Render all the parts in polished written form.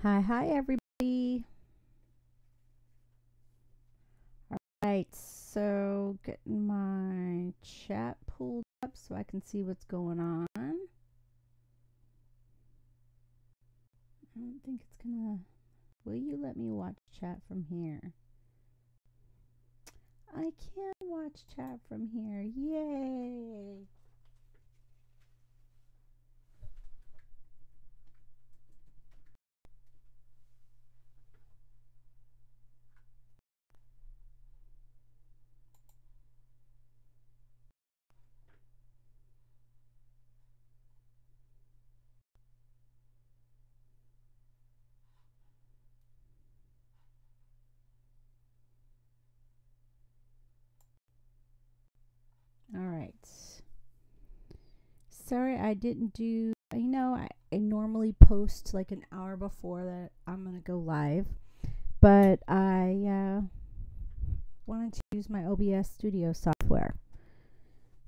Hi, everybody. All right, so getting my chat pulled up so I can see what's going on. I don't think it's gonna. Will you let me watch chat from here? I can watch chat from here. Yay! All right. Sorry, I didn't do. I normally post like an hour before that I'm gonna go live, but I wanted to use my OBS Studio software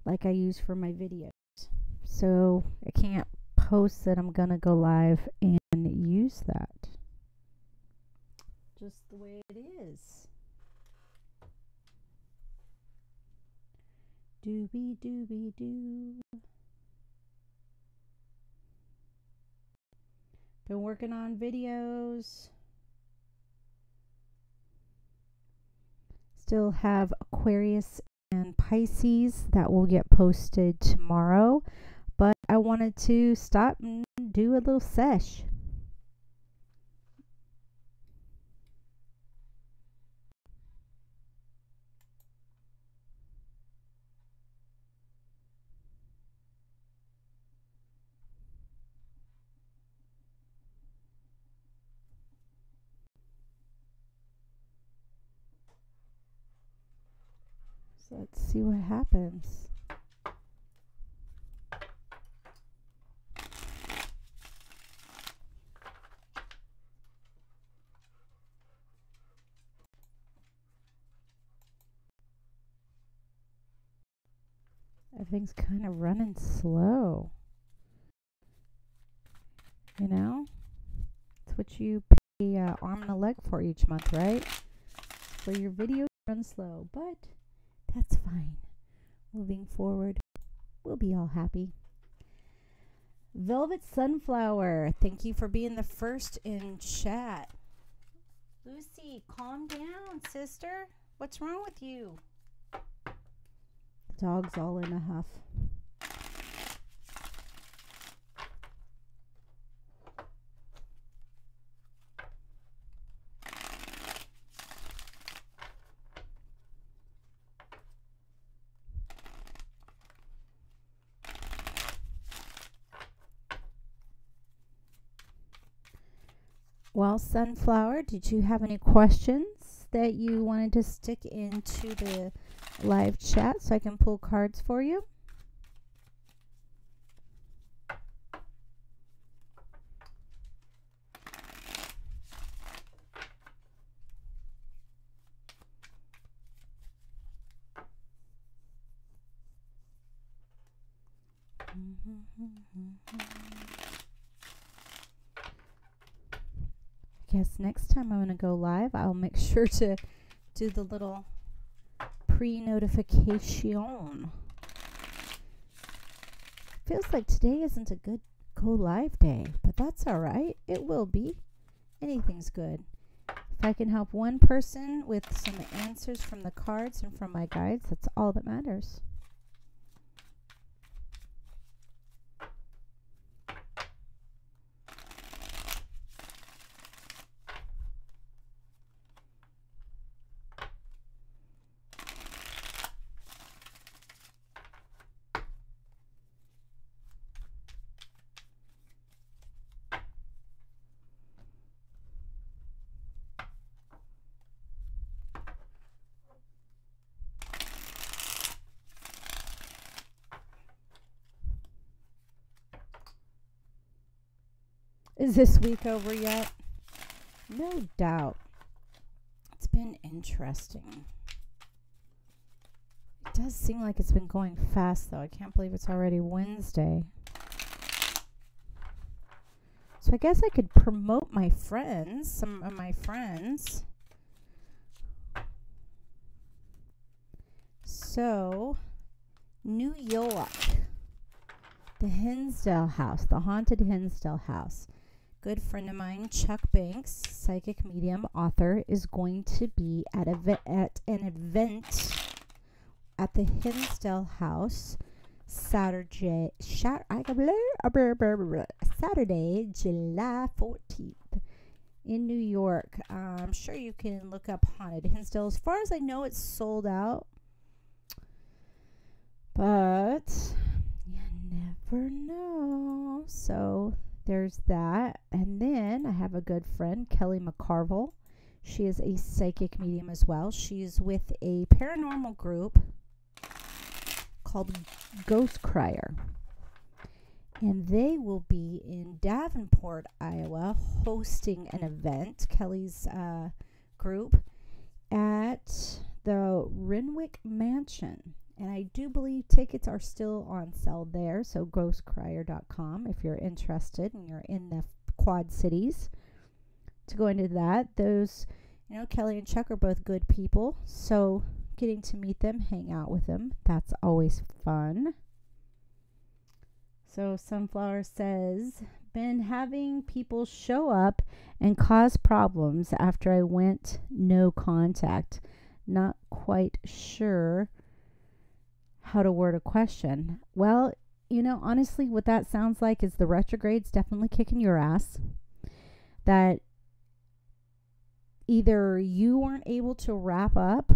like I use for my videos. So I can't post that I'm gonna go live and use that. Just the way it is. Doobie doobie doo. Been working on videos. Still have Aquarius and Pisces that will get posted tomorrow. But I wanted to stop and do a little sesh. So let's see what happens. Everything's kind of running slow. You know? It's what you pay arm and a leg for each month, right? For your video to run slow. But that's fine. Moving forward, we'll be all happy. Velvet Sunflower, thank you for being the first in chat. Lucy, calm down, sister. What's wrong with you? The dog's all in a huff. Well, Sunflower, did you have any questions that you wanted to stick into the live chat so I can pull cards for you? I guess next time I'm going to go live, I'll make sure to do the little pre-notification. Feels like today isn't a good go live day, but that's all right. It will be. Anything's good. If I can help one person with some answers from the cards and from my guides, that's all that matters. Is this week over yet? No doubt. It's been interesting. It does seem like it's been going fast, though. I can't believe it's already Wednesday. So I guess I could promote my friends, some of my friends. So, New York, the Hinsdale House, the haunted Hinsdale House. Good friend of mine, Chuck Banks, psychic medium author, is going to be at an event at the Hinsdale House Saturday, July 14th in New York. I'm sure you can look up Haunted Hinsdale. As far as I know, it's sold out, but you never know. So there's that. And then I have a good friend, Kelly McCarville. She is a psychic medium as well. She's with a paranormal group called Ghost Crier. And they will be in Davenport, Iowa, hosting an event, Kelly's group, at the Renwick Mansion. And I do believe tickets are still on sale there. So ghostcrier.com if you're interested and you're in the Quad Cities to go into that. Those, Kelly and Chuck are both good people. So getting to meet them, hang out with them, that's always fun. So Sunflower says, been having people show up and cause problems after I went no contact. Not quite sure how to word a question. Well, honestly, what that sounds like is the retrograde's definitely kicking your ass. That either you weren't able to wrap up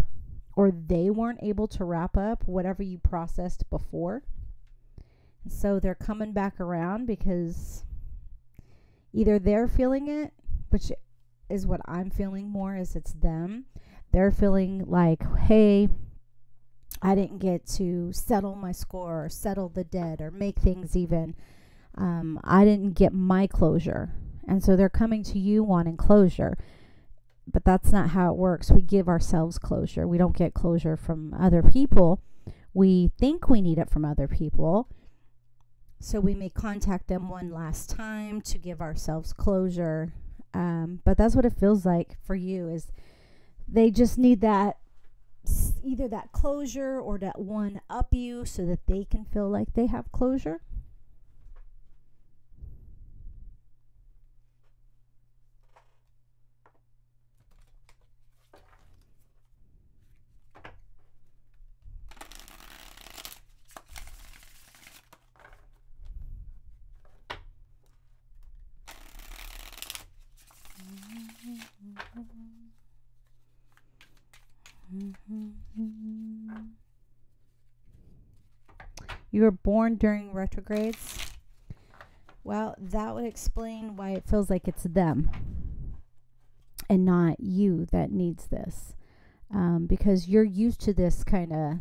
or they weren't able to wrap up whatever you processed before. So they're coming back around because either they're feeling it, which is what I'm feeling more, is it's them. They're feeling like, hey, I didn't get to settle my score or settle the debt or make things even. I didn't get my closure. And so they're coming to you wanting closure. But that's not how it works. We give ourselves closure. We don't get closure from other people. We think we need it from other people. So we may contact them one last time to give ourselves closure. But that's what it feels like for you, is they just need that, either that closure or that one up you so that they can feel like they have closure. You were born during retrogrades. Well, that would explain why it feels like it's them and not you that needs this. Because you're used to this kind of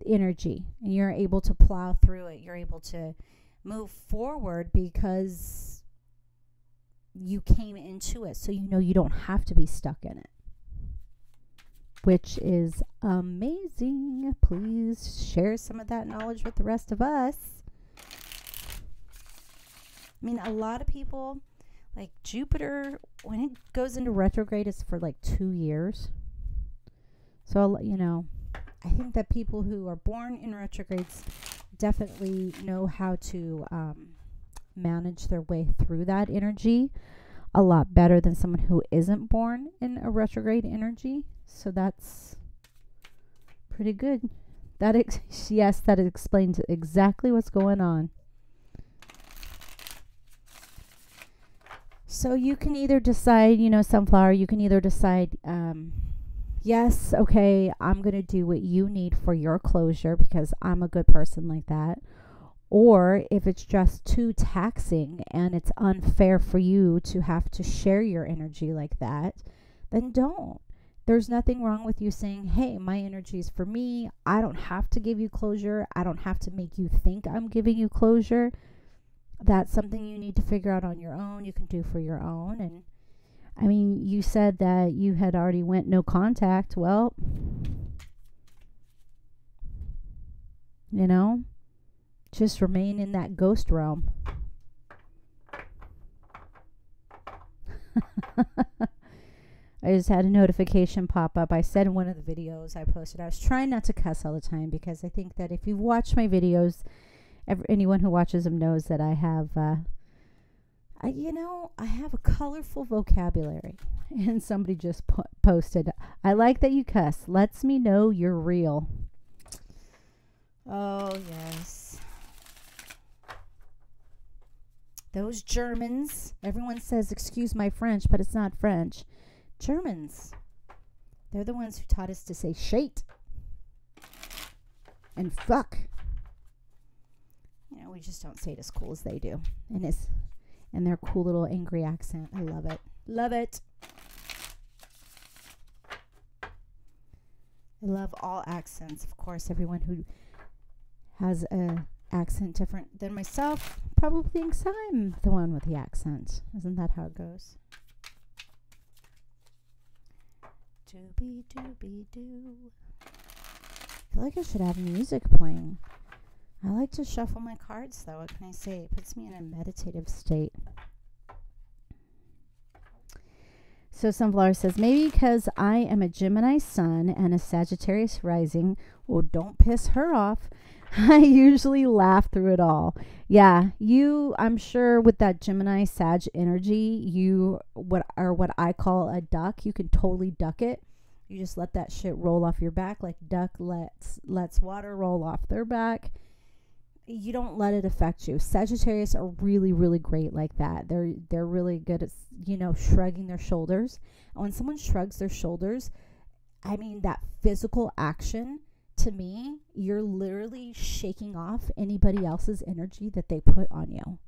energy and you're able to plow through it. You're able to move forward because you came into it. So you don't have to be stuck in it, which is amazing. Please share some of that knowledge with the rest of us. I mean, a lot of people, like Jupiter, when it goes into retrograde, it's for like 2 years. So, I think that people who are born in retrogrades definitely know how to manage their way through that energy a lot better than someone who isn't born in a retrograde energy. So that's pretty good. That explains exactly what's going on. So you can either decide, Sunflower, you can either decide, yes, okay, I'm going to do what you need for your closure because I'm a good person like that. Or if it's just too taxing and it's unfair for you to have to share your energy like that, then don't. There's nothing wrong with you saying, hey, my energy is for me. I don't have to give you closure. I don't have to make you think I'm giving you closure. That's something you need to figure out on your own. You can do for your own. And I mean, you said that you had already went no contact. Well, just remain in that ghost realm. I just had a notification pop up. I said in one of the videos I posted, I was trying not to cuss all the time because I think that if you've watched my videos, anyone who watches them knows that I have, I have a colorful vocabulary. And somebody just posted, I like that you cuss. Lets me know you're real. Oh, yes. Those Germans, everyone says, excuse my French, but it's not French. Germans, they're the ones who taught us to say shit and fuck. You know, we just don't say it as cool as they do. And their cool little angry accent. I love it. Love it. I love all accents. Of course, everyone who has a accent different than myself probably thinks I'm the one with the accent. Isn't that how it goes? Doobie doobie doo. I feel like I should have music playing. I like to shuffle my cards, though. What can I say? It puts me in a meditative state. So Sunflower says, maybe because I am a Gemini sun and a Sagittarius rising. Well, don't piss her off. I usually laugh through it all. Yeah, I'm sure with that Gemini Sag energy, what I call a duck, you can totally duck it. You just let that shit roll off your back like duck lets water roll off their back. You don't let it affect you. Sagittarius are really, really great like that. They're really good at, shrugging their shoulders. And when someone shrugs their shoulders, I mean, that physical action, to me, you're literally shaking off anybody else's energy that they put on you.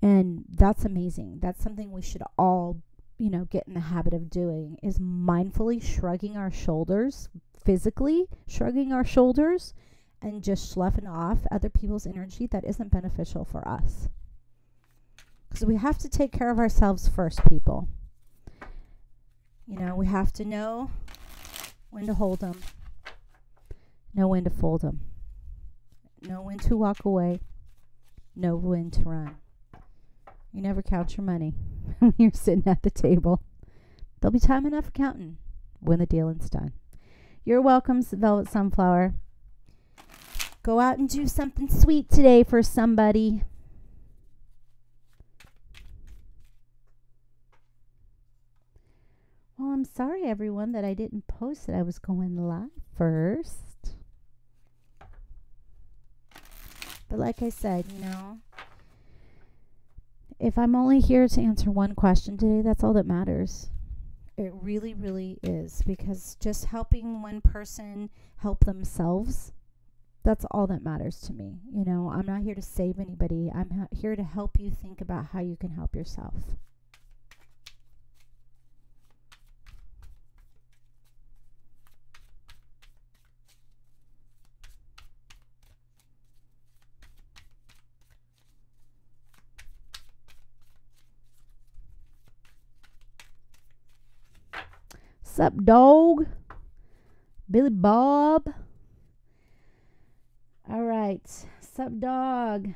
And that's amazing. That's something we should all, get in the habit of doing, is mindfully shrugging our shoulders, physically shrugging our shoulders, and just sloughing off other people's energy that isn't beneficial for us. Because we have to take care of ourselves first, people. We have to know when to hold them, know when to fold them, know when to walk away, know when to run. You never count your money when you're sitting at the table. There'll be time enough for counting when the dealing's done. You're welcome, Velvet Sunflower. Go out and do something sweet today for somebody. Well, I'm sorry, everyone, that I didn't post that I was going live first. But like I said, if I'm only here to answer one question today, that's all that matters. It really, really is. Because just helping one person help themselves, that's all that matters to me. I'm not here to save anybody. I'm here to help you think about how you can help yourself. Sup, dog? Billy Bob? All right. Sup, dog?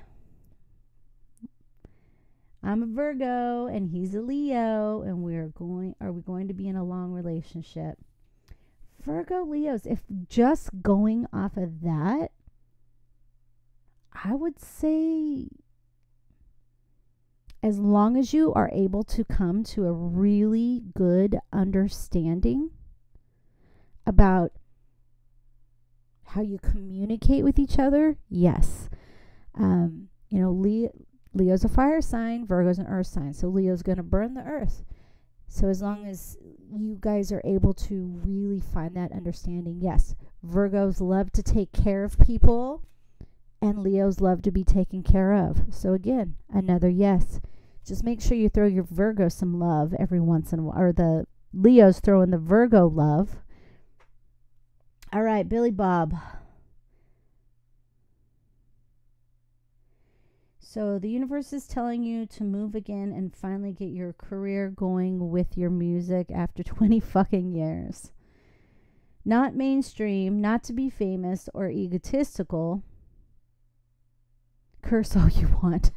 I'm a Virgo and he's a Leo, and are we going to be in a long relationship? Virgo Leos, if just going off of that, I would say as long as you are able to come to a really good understanding about how you communicate with each other, yes. Leo's a fire sign, Virgo's an earth sign, so Leo's going to burn the earth. So as long as you guys are able to really find that understanding, yes, Virgos love to take care of people, and Leos love to be taken care of. So again, another yes. Just make sure you throw your Virgo some love every once in a while, or the Leos throw in the Virgo love. All right, Billy Bob. So the universe is telling you to move again and finally get your career going with your music after 20 fucking years. Not mainstream, not to be famous or egotistical. Curse all you want.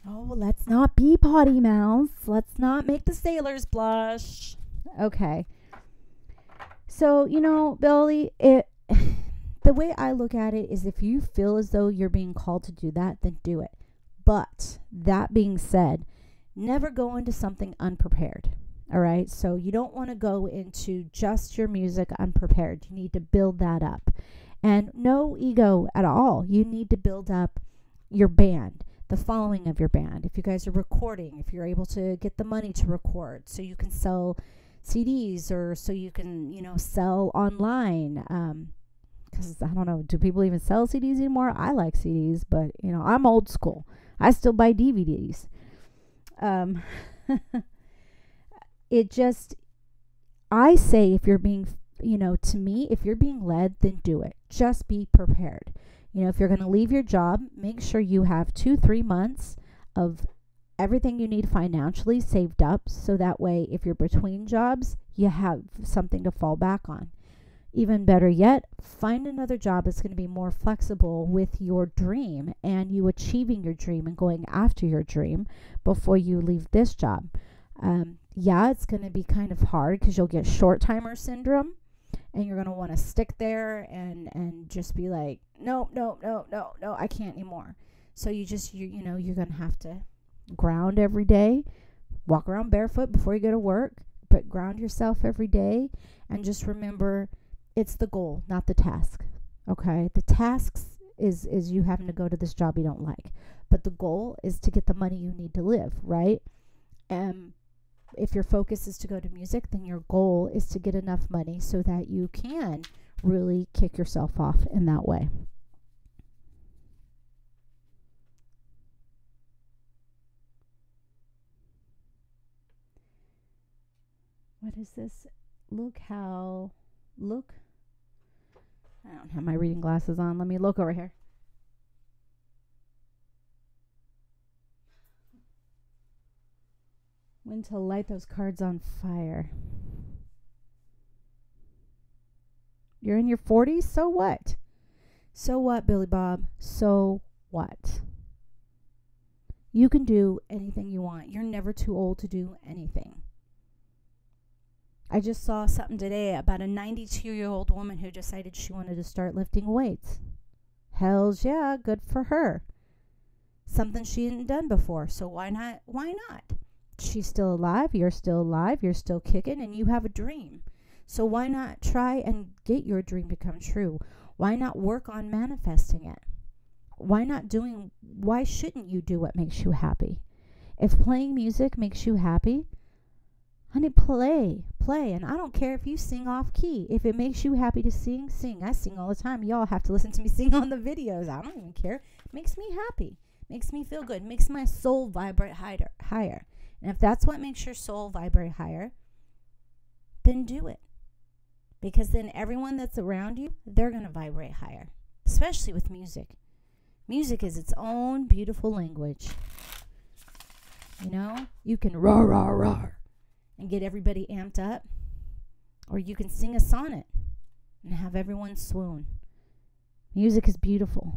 Oh, let's not be potty mouths. Let's not make the sailors blush. Okay. So, Billy, the way I look at it is if you feel as though you're being called to do that, then do it. But that being said, never go into something unprepared. All right. So you don't want to go into just your music unprepared. You need to build that up. And no ego at all. You need to build up your band, the following of your band. If you guys are recording, if you're able to get the money to record so you can sell CDs or so you can, sell online. Because I don't know, do people even sell CDs anymore? I like CDs, but, I'm old school. I still buy DVDs. I say if you're being, to me, if you're being led, then do it. Just be prepared. If you're going to leave your job, make sure you have 2-3 months of everything you need financially saved up. So that way, if you're between jobs, you have something to fall back on. Even better yet, find another job that's going to be more flexible with your dream and you achieving your dream and going after your dream before you leave this job. It's going to be kind of hard because you'll get short timer syndrome and you're going to want to stick there and just be like, no, I can't anymore. So you're going to have to ground every day, walk around barefoot before you go to work, but ground yourself every day and just remember it's the goal, not the task. Okay? The tasks is you having to go to this job you don't like. But the goal is to get the money you need to live, right? If your focus is to go to music, then your goal is to get enough money so that you can really kick yourself off in that way. What is this? Look. I don't have my reading glasses on. Let me look over here. When to light those cards on fire. You're in your 40s? So what? So what, Billy Bob? So what? You can do anything you want. You're never too old to do anything. I just saw something today about a 92-year-old woman who decided she wanted to start lifting weights. Hells yeah, good for her. Something she hadn't done before, so why not? Why not? She's still alive, you're still kicking, and you have a dream. So why not try and get your dream to come true? Why not work on manifesting it? Why shouldn't you do what makes you happy? If playing music makes you happy, honey, play. And I don't care if you sing off key. If it makes you happy to sing, sing. I sing all the time. Y'all have to listen to me sing on the videos. I don't even care. It makes me happy. Makes me feel good. Makes my soul vibrate higher. And if that's what makes your soul vibrate higher, then do it. Because then everyone that's around you, they're going to vibrate higher. Especially with music. Music is its own beautiful language. You can roar and get everybody amped up. Or you can sing a sonnet and have everyone swoon. Music is beautiful.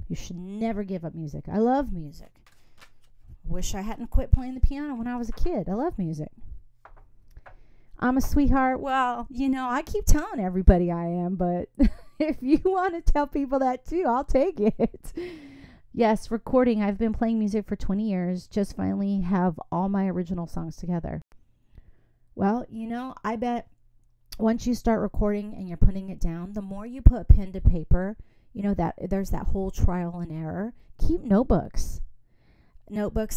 You should never give up music. I love music. Wish I hadn't quit playing the piano when I was a kid. I love music. I'm a sweetheart. Well, I keep telling everybody I am, but if you want to tell people that too, I'll take it. Yes, recording. I've been playing music for 20 years. Just finally have all my original songs together. Well, I bet once you start recording and you're putting it down, the more you put pen to paper, that there's that whole trial and error. Keep notebooks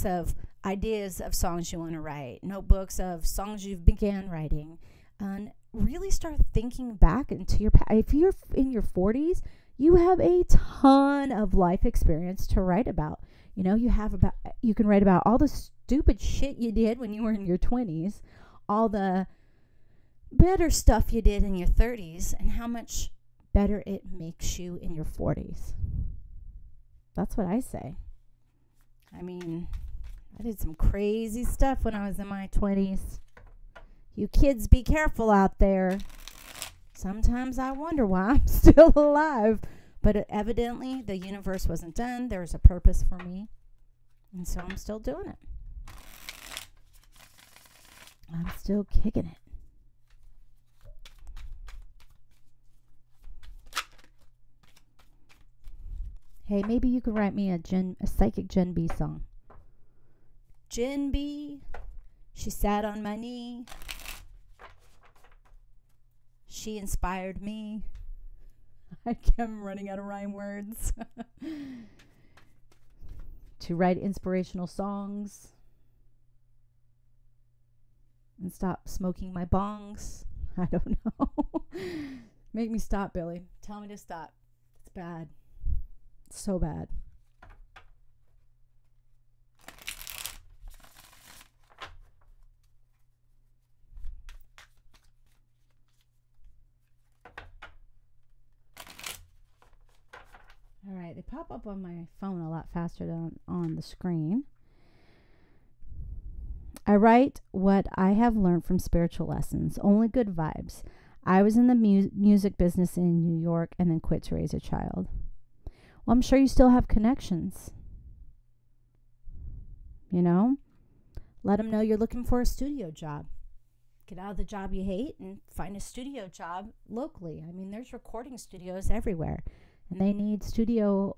of ideas of songs you want to write, notebooks of songs you've began writing, and really start thinking back into your past. If you're in your 40s, you have a ton of life experience to write about. You can write about all the stupid shit you did when you were in your 20s, all the better stuff you did in your 30s, and how much better it makes you in your 40s. That's what I say. I mean, I did some crazy stuff when I was in my 20s. You kids, be careful out there. Sometimes I wonder why I'm still alive. But evidently, the universe wasn't done. There was a purpose for me. And so I'm still doing it. I'm still kicking it. Hey, maybe you could write me a psychic Gen B song. Gen B, she sat on my knee. She inspired me. I'm running out of rhyme words. To write inspirational songs. And stop smoking my bongs. I don't know. Make me stop, Billy. Tell me to stop. It's bad. It's so bad. All right, they pop up on my phone a lot faster than on the screen. I write what I have learned from spiritual lessons, only good vibes. I was in the music business in New York and then quit to raise a child. Well, I'm sure you still have connections. You know? Let them know you're looking for a studio job. Get out of the job you hate and find a studio job locally. I mean, there's recording studios everywhere. And they need studio,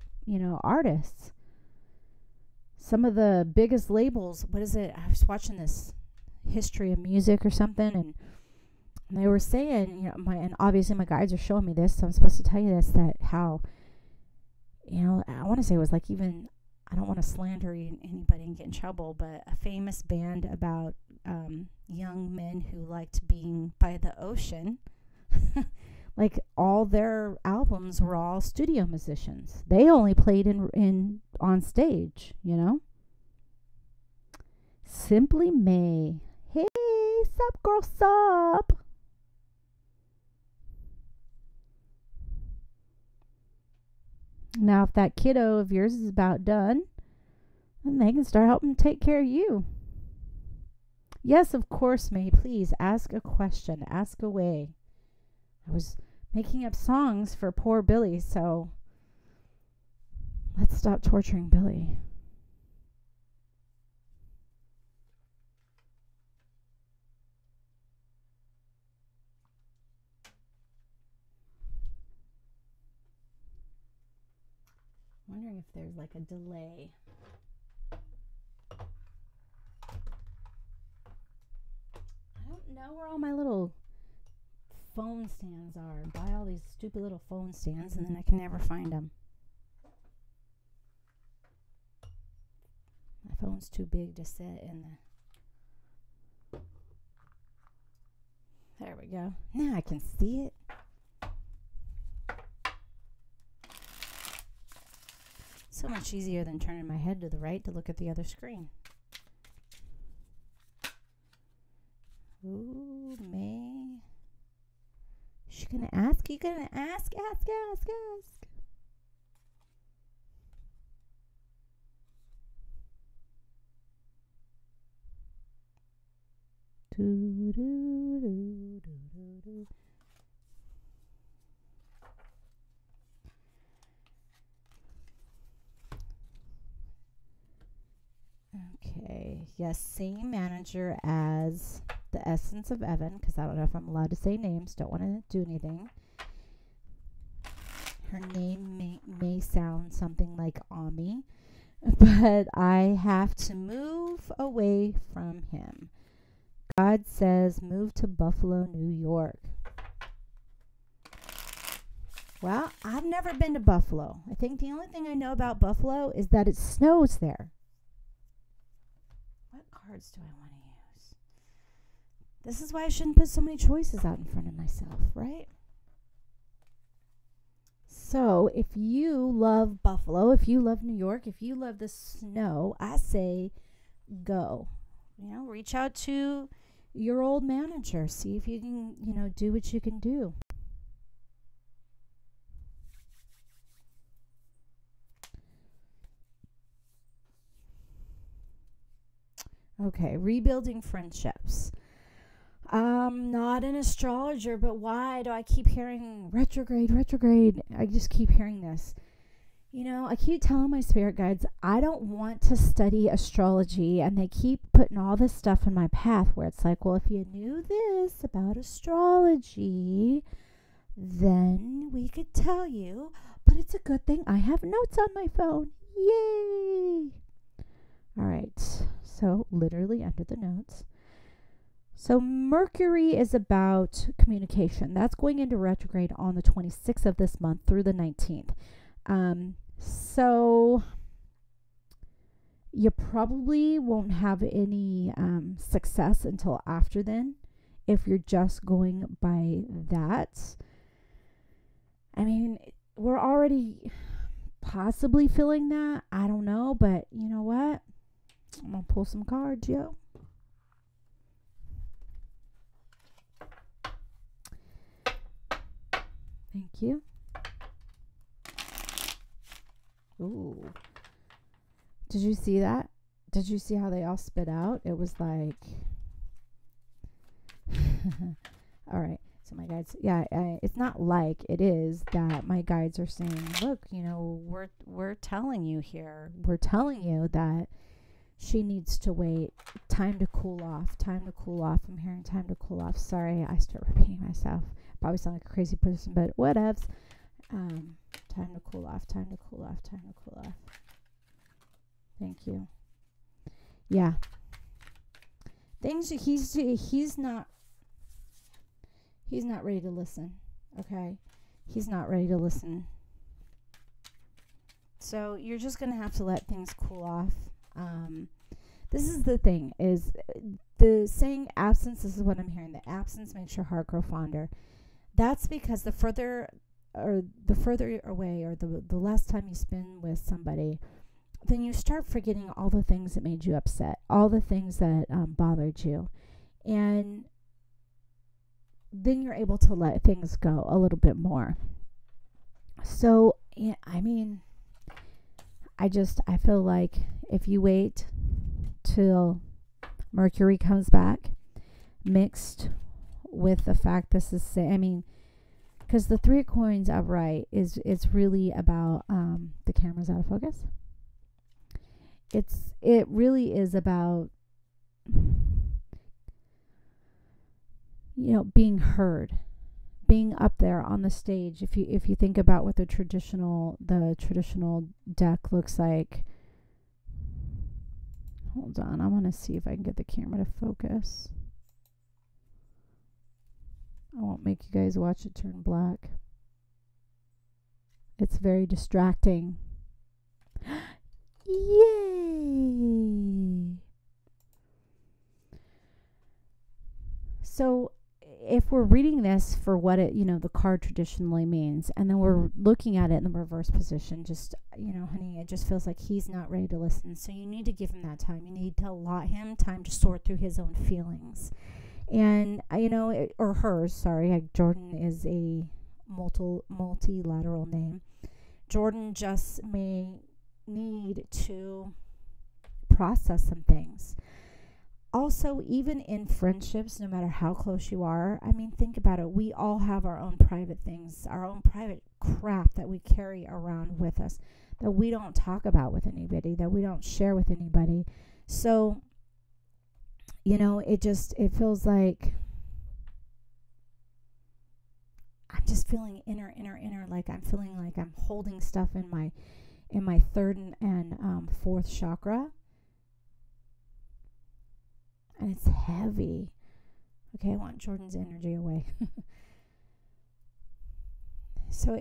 artists. Some of the biggest labels, what is it? I was watching this History of Music or something, and they were saying, and obviously my guides are showing me this, so I'm supposed to tell you this, that how, I want to say it was like even, I don't want to slander anybody and get in trouble, but a famous band about young men who liked being by the ocean. Like all their albums were all studio musicians. They only played in on stage, Simply May. Hey, sup girl, sup? Now if that kiddo of yours is about done, then they can start helping take care of you. Yes, of course, May. Please ask a question. Ask away. I was making up songs for poor Billy, so let's stop torturing Billy. Wondering if there's like a delay. I don't know where all my little phone stands are. Buy all these stupid little phone stands and then I can never find them. My phone's too big to sit in the... There we go. Now I can see it. So much easier than turning my head to the right to look at the other screen. Ooh, May. She gonna ask? You gonna ask? Ask. Do, do, do, do, do, do. Okay. Yes, same manager as the Essence of Evan, because I don't know if I'm allowed to say names. Don't want to do anything. Her name may sound something like Ami, but I have to move away from him. God says move to Buffalo, New York. Well, I've never been to Buffalo. I think the only thing I know about Buffalo is that it snows there. What cards do I want to use? This is why I shouldn't put so many choices out in front of myself, right? So, if you love Buffalo, if you love New York, if you love the snow, I say go. Reach out to your old manager. See if you can, do what you can do. Okay, rebuilding friendships. I'm not an astrologer, but why do I keep hearing retrograde? I just keep hearing this. I keep telling my spirit guides, I don't want to study astrology, and they keep putting all this stuff in my path where it's like, well, if you knew this about astrology, then we could tell you, but it's a good thing I have notes on my phone. Yay! All right, so literally under the notes. So Mercury is about communication. That's going into retrograde on the 26th of this month through the 19th. So you probably won't have any success until after then if you're just going by that. I mean, we're already possibly feeling that. I don't know, but you know what? I'm going to pull some cards, yo. Thank you. Ooh. Did you see that? Did you see how they all spit out? It was like... All right. So my guides, it's not like, it is that my guides are saying, look, we're telling you here. We're telling you that she needs to wait. Time to cool off. Time to cool off. I'm hearing time to cool off. Sorry, I start repeating myself. Probably sound like a crazy person, but whatevs. Time to cool off. Time to cool off. Time to cool off. Thank you. Yeah. He's not ready to listen. Okay? He's not ready to listen. So you're just going to have to let things cool off. This is the thing, is the saying absence, this is what I'm hearing. The absence makes your heart grow fonder. That's because the further away, or the less time you spend with somebody, then you start forgetting all the things that made you upset, all the things that bothered you. And then you're able to let things go a little bit more. So, yeah, I mean, I feel like if you wait till Mercury comes back, mixed with the fact this is, because the Three of Coins upright is really about the camera's out of focus. It really is about being heard, being up there on the stage. If you think about what the traditional deck looks like. Hold on, I want to see if I can get the camera to focus. I won't make you guys watch it turn black. It's very distracting. Yay! So if we're reading this for what it, the card traditionally means, and then we're looking at it in the reverse position, just, honey, it just feels like he's not ready to listen. So you need to give him that time. You need to allot him time to sort through his own feelings. And, or hers, sorry. Jordan is a multilateral name. Jordan just may need to process some things. Also, even in friendships, no matter how close you are, think about it. We all have our own private things, our own private crap that we carry around with us that we don't talk about with anybody, that we don't share with anybody. So, it feels like I'm just feeling inner, like I'm feeling like I'm holding stuff in my third and fourth chakra. And it's heavy. Okay, I want Jordan's energy away. So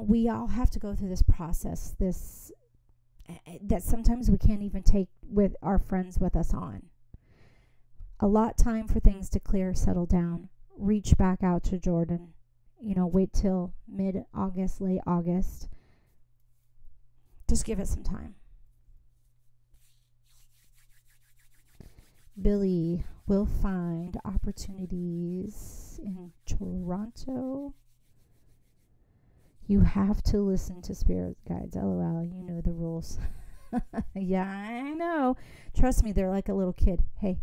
we all have to go through this process, that sometimes we can't even take with our friends with us on. Allot time for things to clear, settle down. Reach back out to Jordan. Wait till mid-August, late August. Just give it some time. Billy will find opportunities in Toronto. You have to listen to spirit guides. LOL, you know the rules. Yeah, I know. Trust me, they're like a little kid. Hey.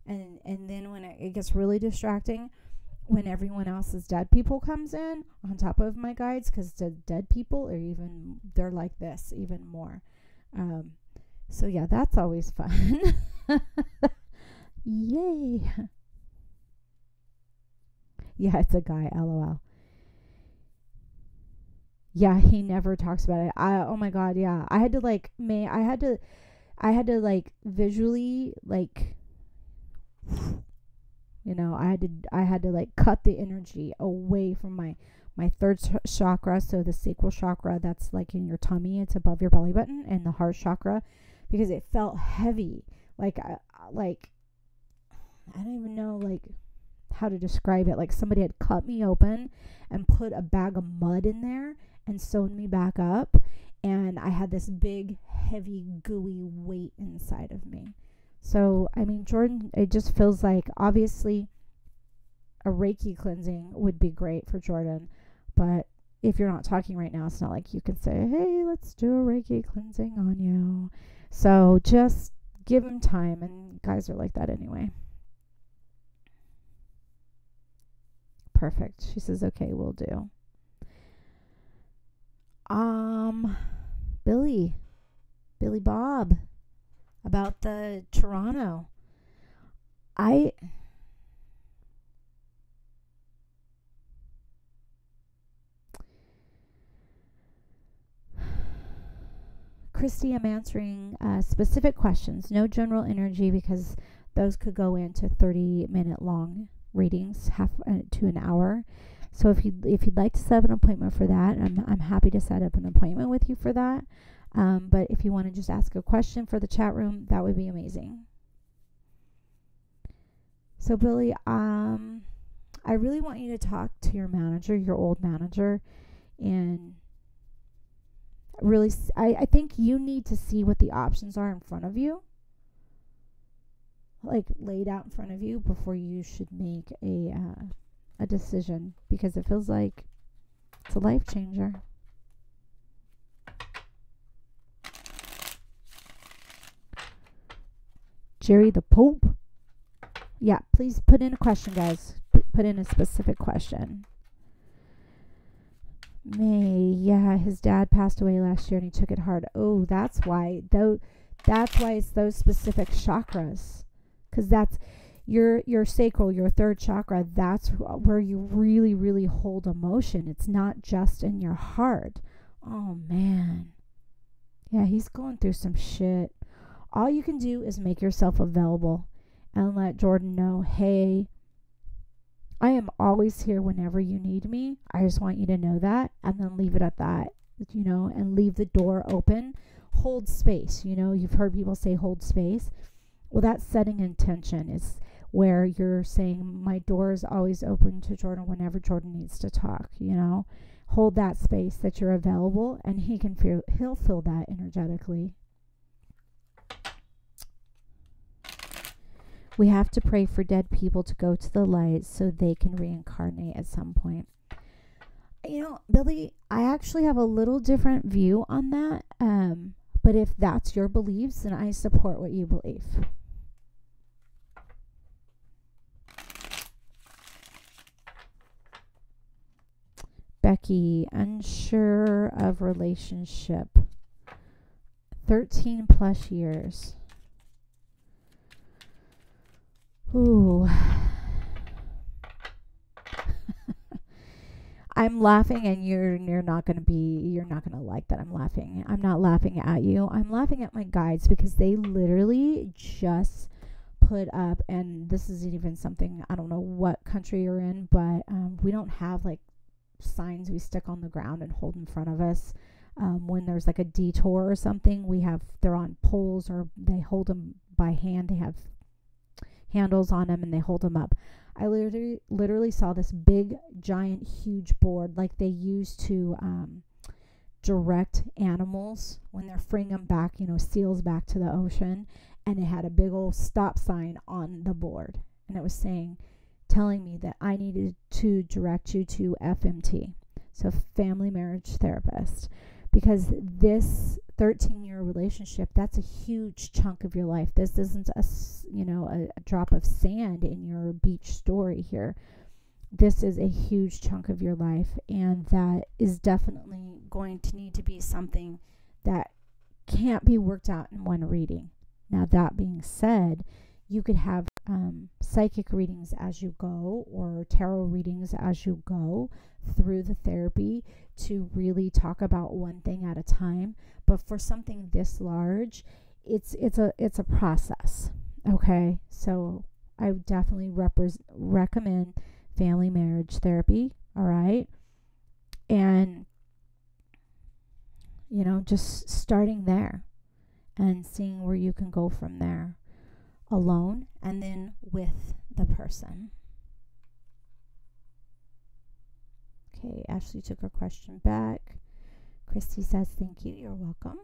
And then when it gets really distracting, when everyone else's dead people comes in on top of my guides, because the dead people are even, they're like this even more. So yeah, that's always fun. Yay. Yeah, it's a guy, LOL. Yeah, he never talks about it. Oh my god, yeah. I had to visually, like, you know, I had to like cut the energy away from my third chakra, so the sacral chakra, that's like in your tummy, it's above your belly button, and the heart chakra, because it felt heavy. Like I don't even know like how to describe it. Like somebody had cut me open and put a bag of mud in there and sewn me back up, and I had this big, heavy, gooey weight inside of me. So, I mean, Jordan, it just feels like, obviously, a Reiki cleansing would be great for Jordan, but if you're not talking right now, it's not like you can say, hey, let's do a Reiki cleansing on you. So just give him time, and guys are like that anyway. Perfect. She says, okay, we'll do. Billy Bob, about the Toronto. Christy, I'm answering specific questions, no general energy, because those could go into 30-minute long readings, half to an hour. So if you'd like to set up an appointment for that, I'm happy to set up an appointment with you for that. But if you want to just ask a question for the chat room, that would be amazing. So Billy, I really want you to talk to your manager, your old manager, and really, I think you need to see what the options are in front of you, like laid out in front of you, before you should make a decision, because it feels like it's a life changer. Jerry the Pope. Yeah, please put in a question, guys. Put in a specific question. May, yeah, his dad passed away last year and he took it hard. Oh, that's why. That's why it's those specific chakras, because that's your sacral, your third chakra. That's where you really, really hold emotion. It's not just in your heart. Oh man, yeah, he's going through some shit. All you can do is make yourself available and let Jordan know, hey, I am always here whenever you need me. I just want you to know that, and then leave it at that, you know, and leave the door open. Hold space, you know, you've heard people say hold space. Well, that's setting intention, is where you're saying my door is always open to Jordan whenever Jordan needs to talk, you know. Hold that space, that you're available, and he'll feel that energetically. We have to pray for dead people to go to the light so they can reincarnate at some point. You know, Billy, I actually have a little different view on that. But if that's your beliefs, then I support what you believe. Becky, unsure of relationship. 13 plus years. Ooh. I'm laughing, and you're not gonna like that I'm laughing. I'm not laughing at you. I'm laughing at my guides, because they literally just put up, and this isn't even something, I don't know what country you're in, but we don't have like signs we stick on the ground and hold in front of us. When there's like a detour or something, they're on poles, or they hold them by hand. They have handles on them and they hold them up. I literally saw this big, giant, huge board like they use to direct animals when they're freeing them back, you know, seals back to the ocean. And it had a big old stop sign on the board. And it was telling me that I needed to direct you to FMT, so family marriage therapist, because this 13-year relationship, that's a huge chunk of your life. This isn't a drop of sand in your beach story here. this is a huge chunk of your life, and that is definitely going to need to be something that can't be worked out in one reading. Now, that being said, you could have psychic readings as you go, or tarot readings as you go through the therapy to really talk about one thing at a time. But for something this large, it's a process. Okay, so I would definitely recommend family marriage therapy. All right, and just starting there and seeing where you can go from there, alone and then with the person. Okay, Ashley took her question back. Christy says, thank you, you're welcome.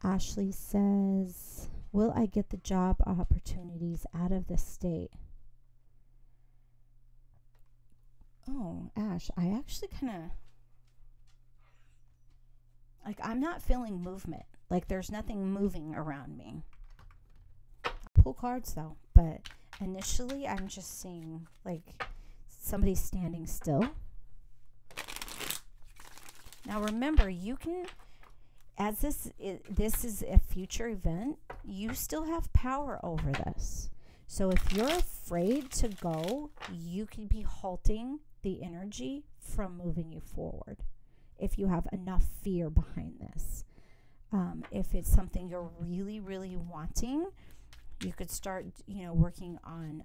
Ashley says, will I get the job opportunities out of the state? Oh, Ash, I actually I'm not feeling movement. Like, there's nothing moving around me. Pull cards though, but initially I'm just seeing like somebody standing still. Now remember, you can, as this is a future event, you still have power over this. So if you're afraid to go, you can be halting the energy from moving you forward if you have enough fear behind this. If it's something you're really, really wanting, you could start, working on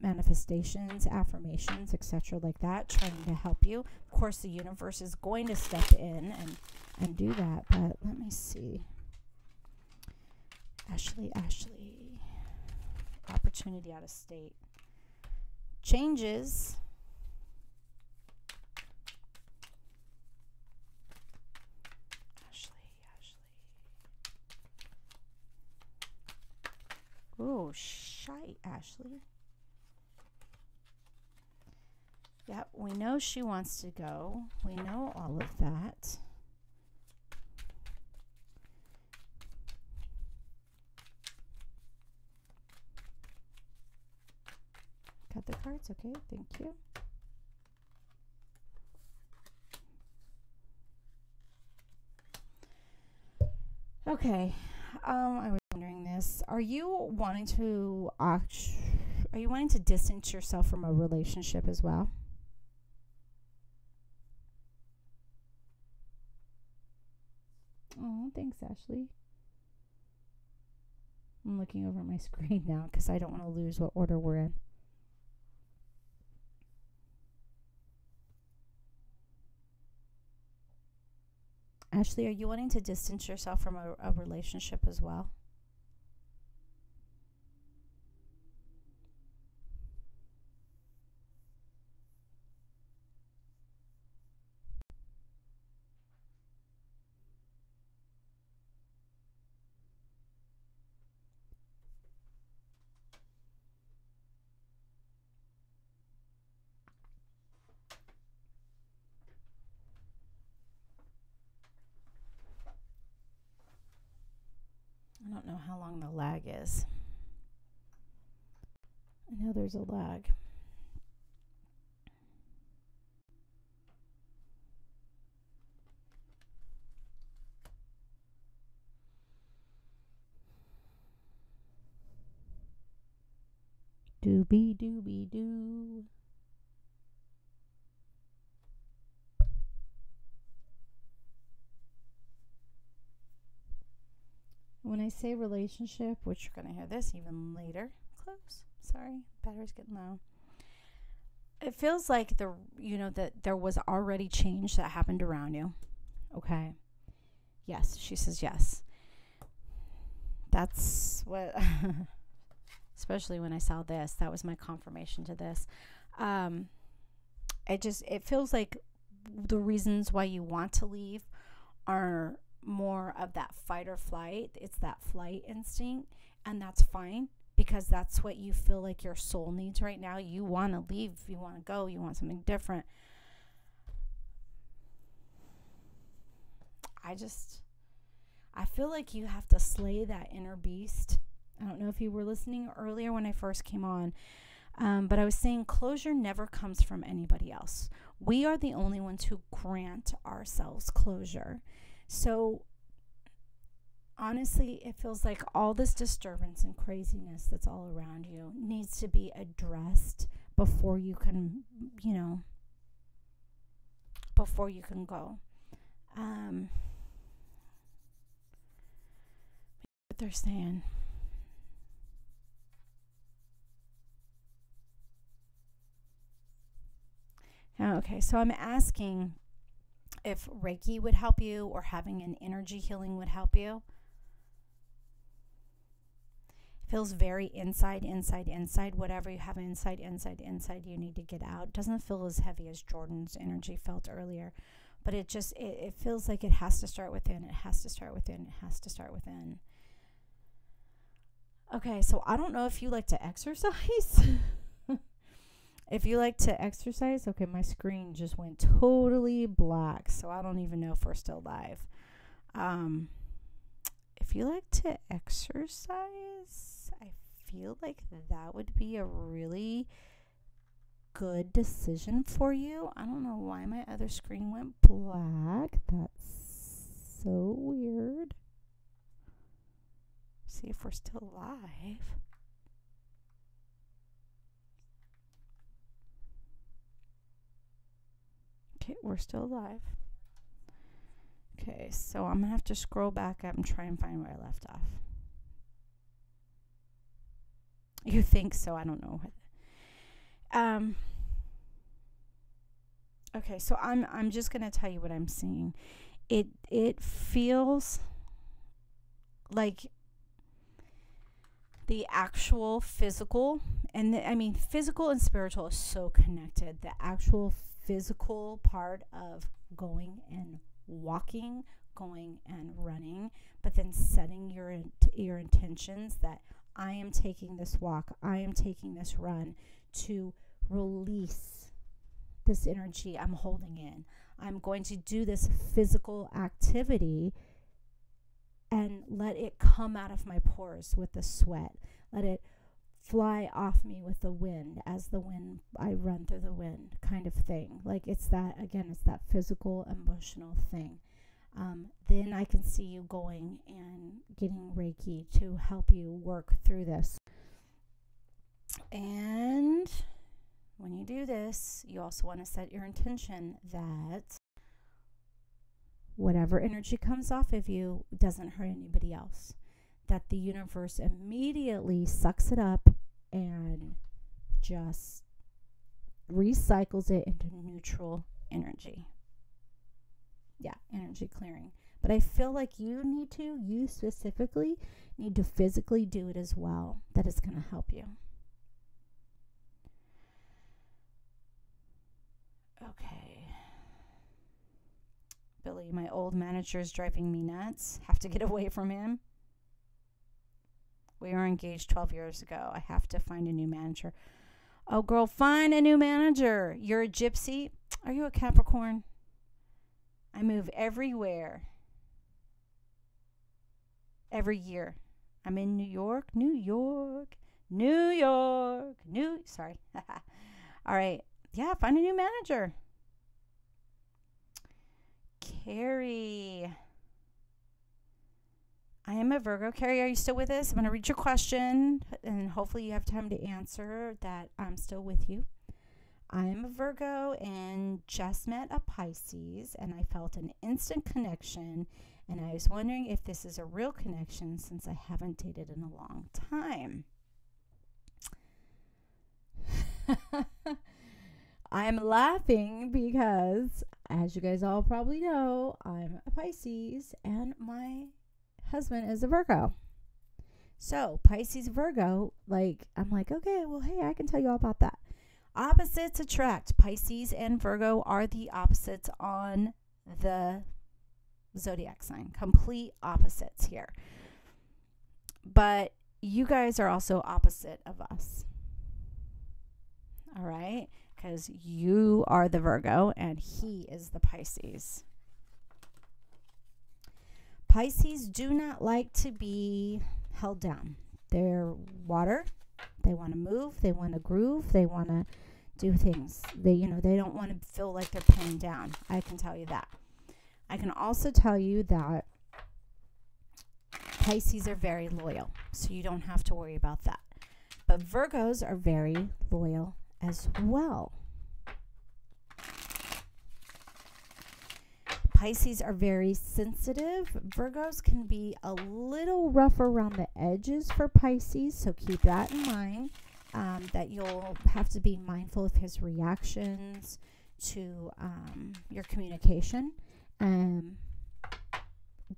manifestations, affirmations, etc., like that, trying to help you. Of course, the universe is going to step in and do that. But let me see. Ashley, opportunity out of state. Changes. Oh, shy, Ashley. Yep, we know she wants to go. We know all of that. Got the cards? Okay, thank you. Okay. I was wondering this. Are you wanting to distance yourself from a relationship as well? Oh, thanks, Ashley. I'm looking over my screen now because I don't want to lose what order we're in. Ashley, are you wanting to distance yourself from a relationship as well? I don't know how long the lag is. I know there's a lag. Doobie doobie doo. When I say relationship, which you're going to hear this even later, close. Sorry, battery's getting low. It feels like that there was already change that happened around you. Okay. Yes, she says yes. That's what, especially when I saw this, that was my confirmation to this. It feels like the reasons why you want to leave are more of that fight or flight. It's that flight instinct, and that's fine because that's what you feel like your soul needs right now. You want to leave, you want to go, you want something different. I feel like you have to slay that inner beast. I don't know if you were listening earlier when I first came on. But I was saying closure never comes from anybody else. We are the only ones who grant ourselves closure. So honestly, it feels like all this disturbance and craziness that's all around you needs to be addressed before you can, before you can go. What they're saying. Okay, so I'm asking if Reiki would help you or having an energy healing would help you. It feels very inside. Whatever you have inside, you need to get out. It doesn't feel as heavy as Jordan's energy felt earlier, but it feels like it has to start within. It has to start within. It has to start within. Okay, so I don't know if you like to exercise. If you like to exercise, okay, my screen just went totally black, so I don't even know if we're still live. If you like to exercise, I feel like that would be a really good decision for you. I don't know why my other screen went black. That's so weird. See if we're still live. Okay, we're still live. Okay, so I'm going to have to scroll back up and try and find where I left off. You think so? I don't know. Okay, so I'm just going to tell you what I'm seeing. It feels like the actual physical, and physical and spiritual is so connected. The actual physical part of going and walking, going and running, but then setting your intentions that I am taking this walk, I am taking this run to release this energy I'm holding in. I'm going to do this physical activity and let it come out of my pores with the sweat. Let it fly off me with the wind as the wind, I run through the wind kind of thing. Like it's that physical, emotional thing. Then I can see you going and getting Reiki to help you work through this. And when you do this, you also want to set your intention that whatever energy comes off of you doesn't hurt anybody else. That the universe immediately sucks it up and just recycles it into neutral energy. Yeah, energy clearing. But I feel like you specifically need to physically do it as well. That is going to help you. Okay. Billy, my old manager is driving me nuts. Have to get away from him. We were engaged 12 years ago. I have to find a new manager. Oh, girl, find a new manager. You're a gypsy. Are you a Capricorn? I move everywhere. Every year. I'm in New York. Sorry. All right. Yeah, find a new manager. Carrie. I am a Virgo. Carrie, are you still with us? I'm going to read your question, and hopefully you have time to answer that I'm still with you. I am a Virgo and just met a Pisces, and I felt an instant connection, and I was wondering if this is a real connection since I haven't dated in a long time. I'm laughing because, as you guys all probably know, I'm a Pisces, and my husband is a Virgo. So Pisces, Virgo, I'm like, okay, well, hey, I can tell you all about that. Opposites attract. Pisces and Virgo are the opposites on the zodiac sign. Complete opposites here. But you guys are also opposite of us. All right? Because you are the Virgo and he is the Pisces. Pisces do not like to be held down. They're water. They want to move, they want to groove, they want to do things. They don't want to feel like they're pinned down. I can tell you that. I can also tell you that Pisces are very loyal, so you don't have to worry about that. But Virgos are very loyal as well. Pisces are very sensitive. Virgos can be a little rough around the edges for Pisces, so keep that in mind, that you'll have to be mindful of his reactions to your communication.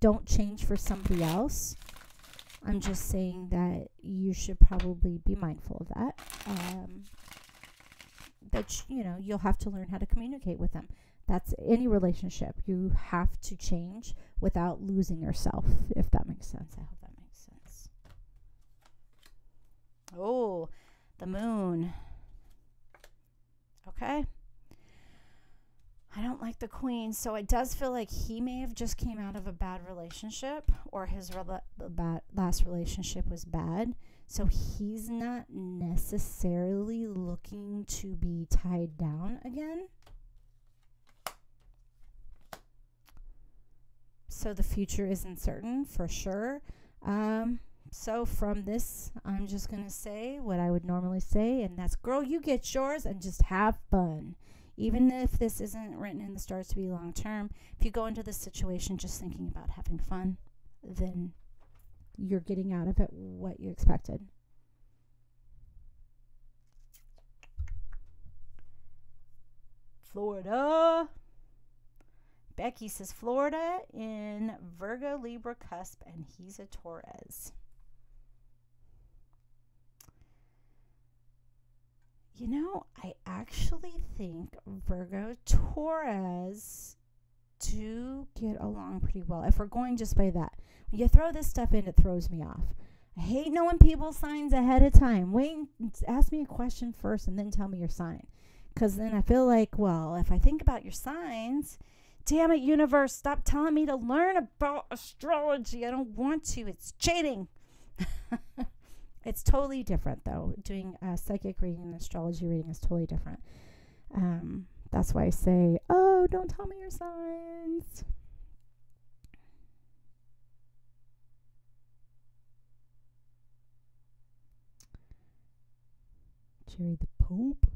Don't change for somebody else. I'm just saying that you should probably be mindful of that. You'll have to learn how to communicate with them. That's any relationship. You have to change without losing yourself, if that makes sense. I hope that makes sense. Oh, the moon. Okay. I don't like the Queen, so it does feel like he may have just came out of a bad relationship, or his last relationship was bad. So he's not necessarily looking to be tied down again. So the future isn't certain for sure. So from this, I'm just going to say what I would normally say, and that's, girl, you get yours and just have fun. Even if this isn't written in the stars to be long term, if you go into this situation just thinking about having fun, then you're getting out of it what you expected. Florida. Becky says Florida in Virgo, Libra cusp, and he's a Taurus. I actually think Virgo, Taurus do get along pretty well. If we're going just by that. When you throw this stuff in, it throws me off. I hate knowing people's signs ahead of time. Wait, ask me a question first and then tell me your sign. Because then I feel like, well, if I think about your signs, damn it, universe, stop telling me to learn about astrology. I don't want to. It's cheating. It's totally different, though. Doing a psychic reading and astrology reading is totally different. That's why I say, oh, don't tell me your signs. Jerry the Pope.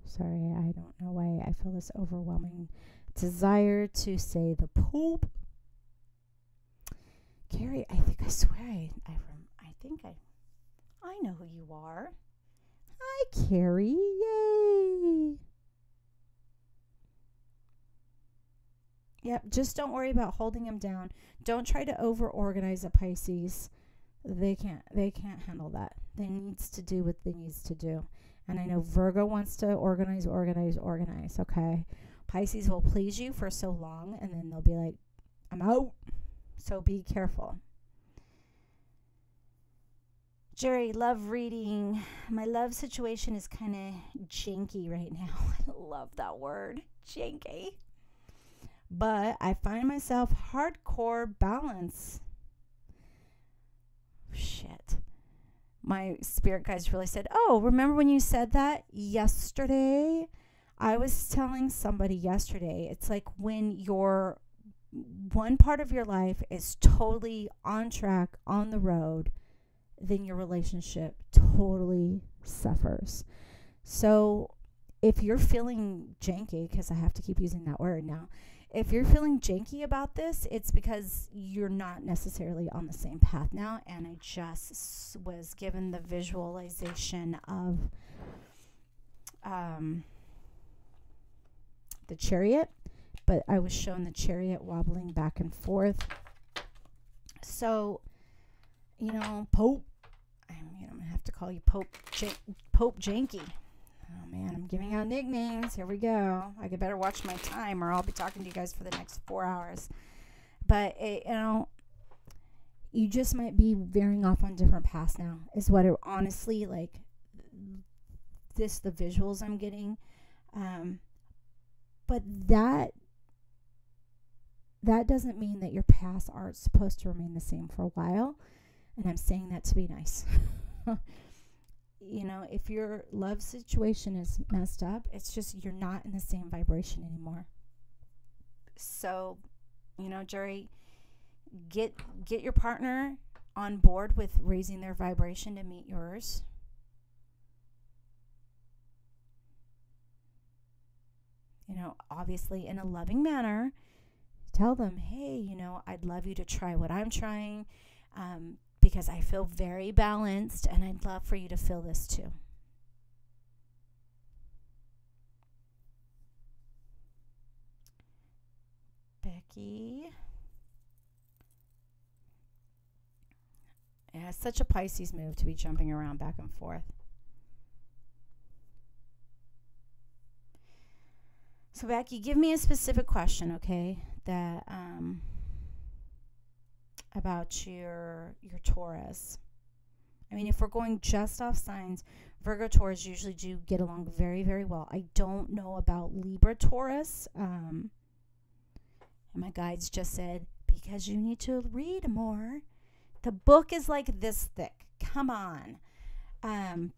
Sorry, I don't know why I feel this overwhelming desire to say the Pope. Carrie, I know who you are. Hi, Carrie. Yay. Yep, just don't worry about holding him down. Don't try to over-organize a Pisces. They can't handle that. They needs to do what they needs to do. And I know Virgo wants to organize, okay? Pisces will please you for so long, and then they'll be like, I'm out. So be careful. Jerry, love reading. My love situation is kind of janky right now. I love that word, janky. But I find myself hardcore balance. Shit. My spirit guides really said, oh, remember when you said that yesterday? I was telling somebody yesterday, it's like when your one part of your life is totally on track, on the road, then your relationship totally suffers. So if you're feeling janky, because I have to keep using that word now, if you're feeling janky about this, it's because you're not necessarily on the same path now. And I just was given the visualization of the Chariot, but I was shown the Chariot wobbling back and forth. So, Pope, I'm going to have to call you Pope Janky. Oh, man, I'm giving out nicknames. Here we go. I could better watch my time or I'll be talking to you guys for the next 4 hours. But, you just might be veering off on different paths now is what it honestly, like, the visuals I'm getting. But that doesn't mean that your paths aren't supposed to remain the same for a while. And I'm saying that to be nice. If your love situation is messed up, it's just you're not in the same vibration anymore. So, Jerry, get your partner on board with raising their vibration to meet yours. Obviously in a loving manner. Tell them, hey, I'd love you to try what I'm trying, because I feel very balanced, and I'd love for you to feel this too. Becky. Yeah, it's such a Pisces move to be jumping around back and forth. So Becky, give me a specific question, okay? That about your Taurus. I mean, if we're going just off signs, Virgo Taurus usually do get along very, very well. I don't know about Libra Taurus. And my guides just said, because you need to read more. The book is like this thick. Come on.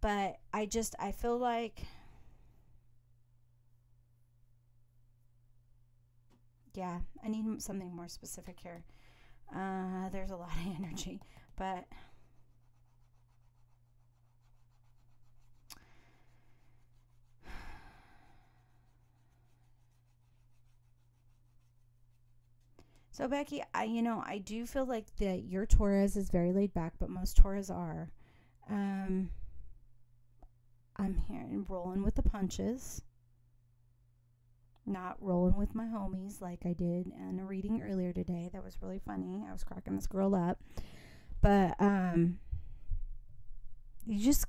But I feel like, yeah, I need something more specific here. There's a lot of energy, but so Becky, I do feel like that your Taurus is very laid back, but most Taurus are. I'm here and rolling with the punches. Not rolling with my homies like I did in a reading earlier today. That was really funny. I was cracking this girl up. But you just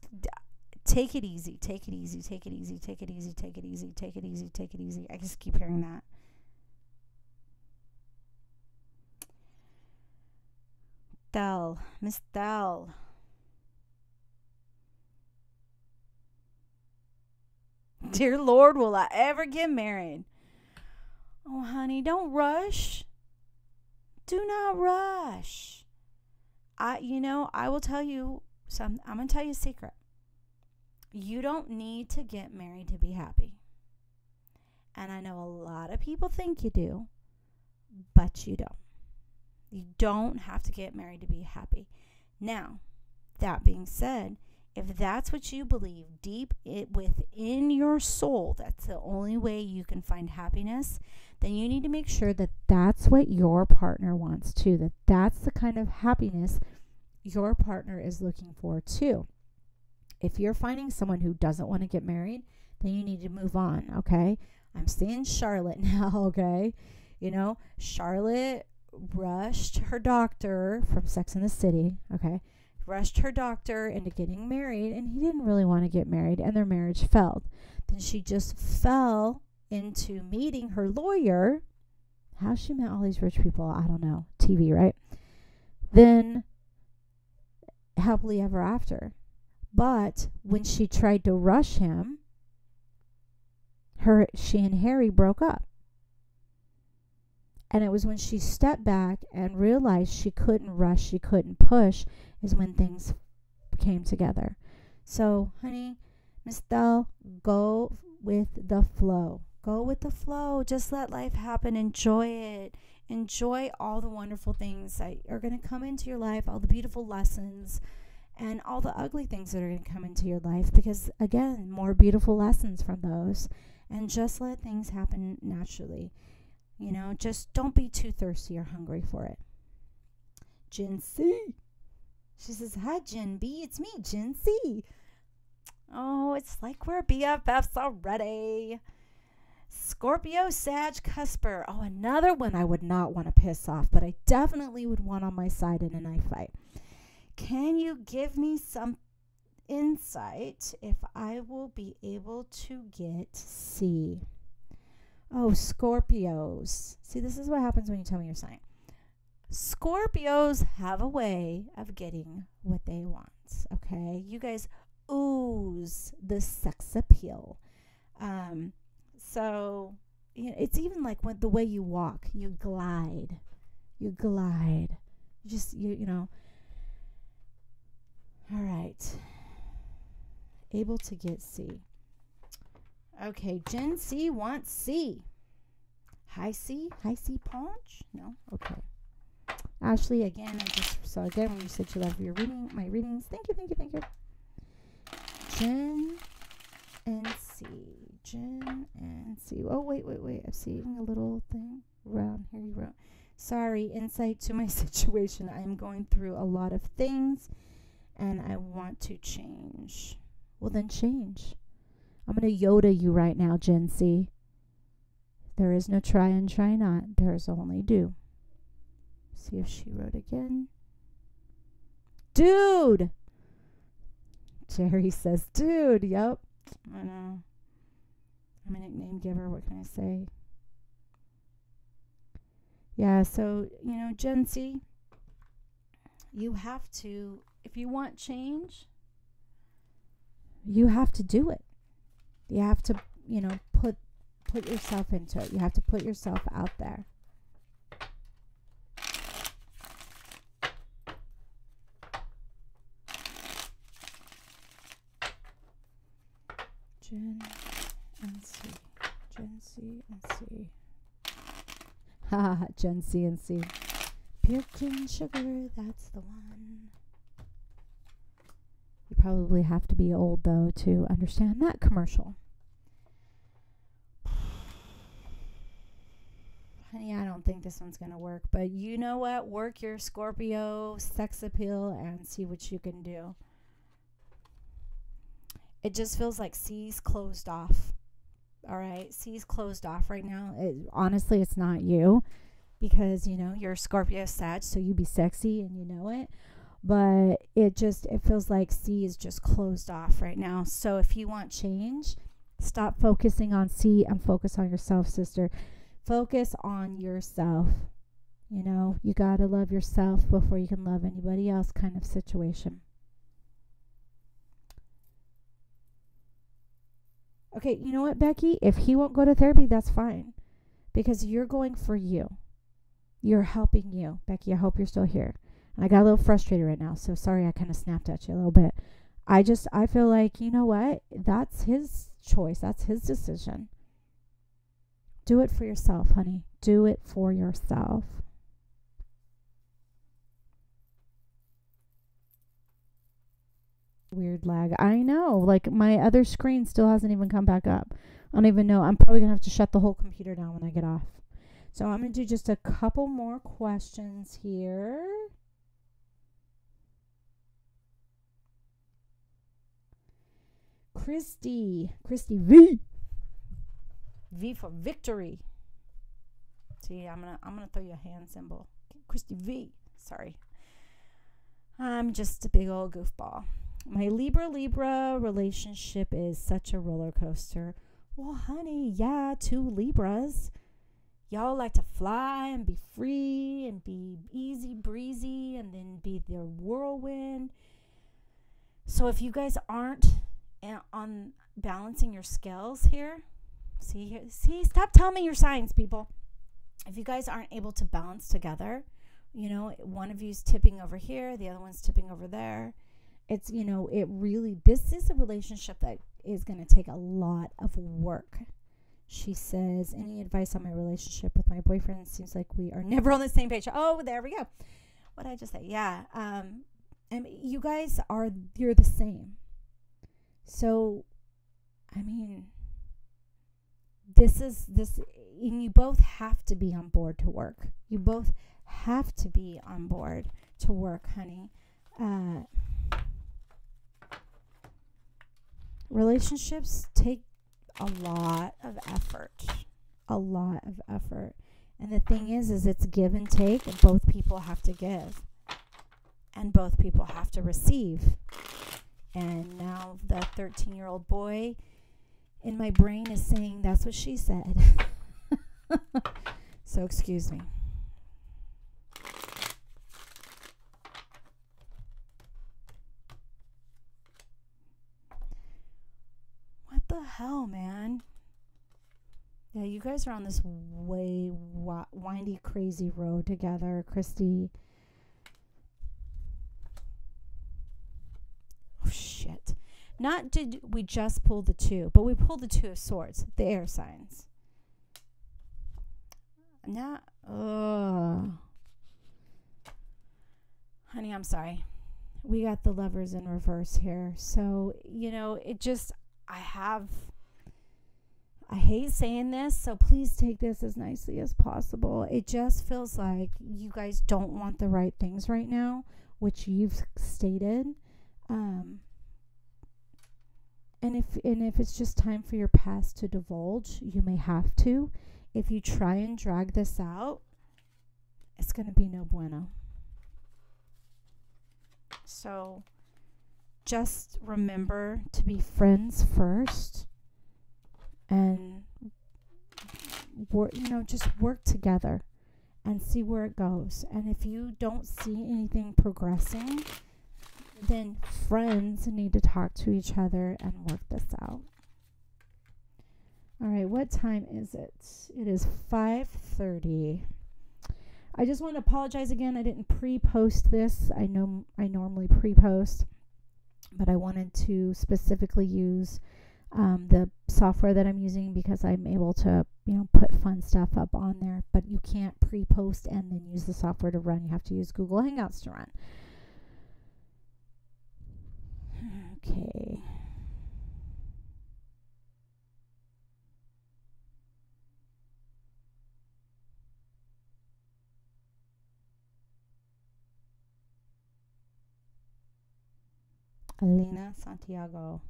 take it easy. Take it easy. Take it easy. Take it easy. Take it easy. Take it easy. Take it easy. I just keep hearing that. Miss Thel. Dear Lord, will I ever get married? Oh, honey, don't rush. Do not rush. I will tell you something. I'm going to tell you a secret. You don't need to get married to be happy. And I know a lot of people think you do, but you don't. You don't have to get married to be happy. Now, that being said, if that's what you believe deep within your soul, that's the only way you can find happiness, then you need to make sure that that's what your partner wants too, that that's the kind of happiness your partner is looking for too. If you're finding someone who doesn't want to get married, then you need to move on, okay? I'm saying Charlotte now, okay? Charlotte rushed her doctor from Sex and the City, okay? Rushed her doctor into getting married, and he didn't really want to get married, and their marriage failed. Then she just fell into meeting her lawyer. How she met all these rich people, I don't know. TV, right? Then happily ever after. But when she tried to rush him, she and Harry broke up. And it was when she stepped back and realized she couldn't rush, she couldn't push, is when things came together. So, honey, Miss Thel, go with the flow. Go with the flow. Just let life happen. Enjoy it. Enjoy all the wonderful things that are going to come into your life, all the beautiful lessons, and all the ugly things that are going to come into your life. Because, again, more beautiful lessons from those. And just let things happen naturally. Just don't be too thirsty or hungry for it. Jen C. She says, hi, Jen B. It's me, Jen C. Oh, it's like we're BFFs already. Scorpio, Sag, Cusper. Oh, another one I would not want to piss off, but I definitely would want on my side in a knife fight. Can you give me some insight if I will be able to get C? Oh, Scorpios. See, this is what happens when you tell me your sign. Scorpios have a way of getting what they want, okay? You guys ooze the sex appeal. So, it's even like the way you walk. You glide. You just, All right. Able to get C. Okay, Gen C wants C. Hi C? Hi C Punch? No? Okay. Ashley, again, I just saw again when you said you love your reading, my readings. Thank you, thank you, thank you. Gen and C. Gen and C. Oh, wait. I'm seeing a little thing around here. You wrote, sorry, insight to my situation. I'm going through a lot of things and I want to change. Well, then change. I'm going to Yoda you right now, Gen C. There is no try and try not. There is only do. See if she wrote again. Dude! Jerry says, dude. Yep. I know. I'm a nickname giver. What can I say? Yeah, so, Gen Z, you have to, if you want change, you have to do it. You have to, put yourself into it. You have to put yourself out there. Gen and C. Gen C and C. Haha, Gen C and C. Pure cane sugar, that's the one. You probably have to be old, though, to understand that commercial. Honey, I don't think this one's going to work. But you know what? Work your Scorpio sex appeal and see what you can do. It just feels like C's closed off. All right? C's closed off right now. Honestly, it's not you. Because, you're a Scorpio Sag, so you be sexy and you know it. But it feels like C is just closed off right now. So if you want change, stop focusing on C and focus on yourself, sister. Focus on yourself. You got to love yourself before you can love anybody else kind of situation. Okay, you know what, Becky? If he won't go to therapy, that's fine. Because you're going for you. You're helping you. Becky, I hope you're still here. And I got a little frustrated right now, so sorry I kind of snapped at you a little bit. I feel like, you know what? That's his choice. That's his decision. Do it for yourself, honey. Do it for yourself. Weird lag. I know. Like, my other screen still hasn't even come back up. I don't even know. I'm probably going to have to shut the whole computer down when I get off. So I'm going to do just a couple more questions here. Christy V. V for victory. See, I'm gonna throw you a hand symbol. Christy V. Sorry. I'm just a big old goofball. My Libra relationship is such a roller coaster. Well, honey, yeah, 2 Libras. Y'all like to fly and be free and be easy breezy and then be the whirlwind. So if you guys aren't on balancing your scales here, see, stop telling me your signs, people. If you guys aren't able to balance together, one of you's tipping over here, the other one's tipping over there. It's, this is a relationship that is going to take a lot of work. She says, any advice on my relationship with my boyfriend? It seems like we are never on the same page. Oh, there we go. What did I just say? Yeah. And you guys you're the same. So, I mean, and you both have to be on board to work. You both have to be on board to work, honey. Relationships take a lot of effort. And the thing is it's give and take, and both people have to give. And both people have to receive. And now the 13-year-old boy in my brain is saying that's what she said. So excuse me. What the hell, man? Yeah, you guys are on this way windy, crazy road together, Christy. Not did we just pull the two, but we pulled the Two of Swords, the air signs. Now, honey, I'm sorry. We got the Lovers in reverse here. So, it just, I hate saying this, so please take this as nicely as possible. It just feels like you guys don't want the right things right now, which you've stated. And if it's just time for your past to divulge, you may have to. If you try and drag this out, it's going to be no bueno. So just remember to be friends first, and just work together and see where it goes. And if you don't see anything progressing, then friends need to talk to each other and work this out. All right, what time is it? It is 5:30. I just want to apologize again. I didn't pre-post this. I know I normally pre-post, but I wanted to specifically use the software that I'm using because I'm able to, put fun stuff up on there. But you can't pre-post and then use the software to run. You have to use Google Hangouts to run. Okay. Elena Santiago.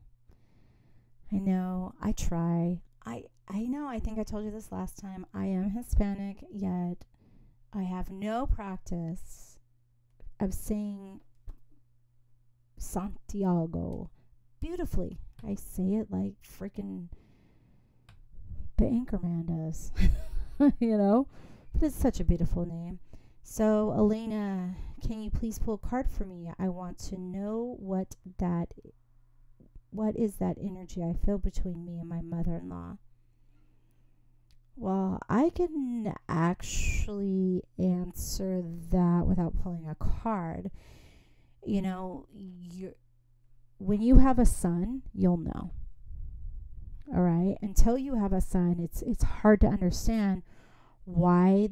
I know, I try. I know, I think I told you this last time. I am Hispanic, yet I have no practice of saying Santiago beautifully. I say it like freaking the Anchorman does. But it's such a beautiful name. So, Elena, can you please pull a card for me? I want to know what is that energy I feel between me and my mother-in-law. Well, I can actually answer that without pulling a card. When you have a son, you'll know. All right? Until you have a son, it's hard to understand why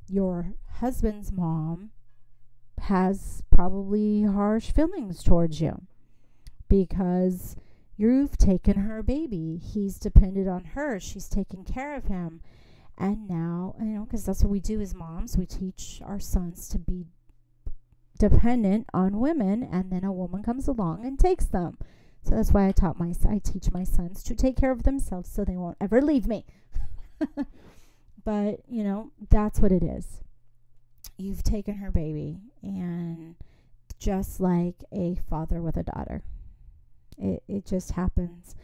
your husband's mom has probably harsh feelings towards you, because you've taken her baby. He's depended on her. She's taken care of him. And now, because that's what we do as moms, we teach our sons to be dependent on women, and then a woman comes along and takes them. So that's why I teach my sons to take care of themselves so they won't ever leave me. But, that's what it is. You've taken her baby, and just like a father with a daughter, it just happens.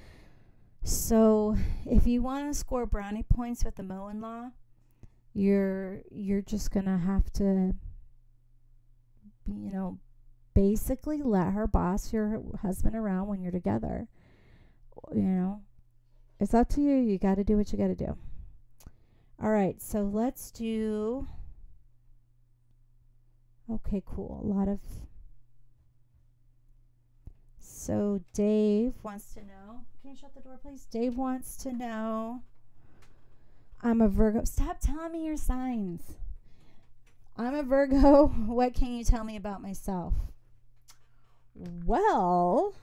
So if you want to score brownie points with the Mo-in-law, you're just going to have to, basically let her boss your husband around when you're together. It's up to you. You got to do what you got to do. All right, so let's do... Okay, cool. So Dave wants to know... Can you shut the door, please? Dave wants to know... I'm a Virgo. Stop telling me your signs. I'm a Virgo. What can you tell me about myself? Well...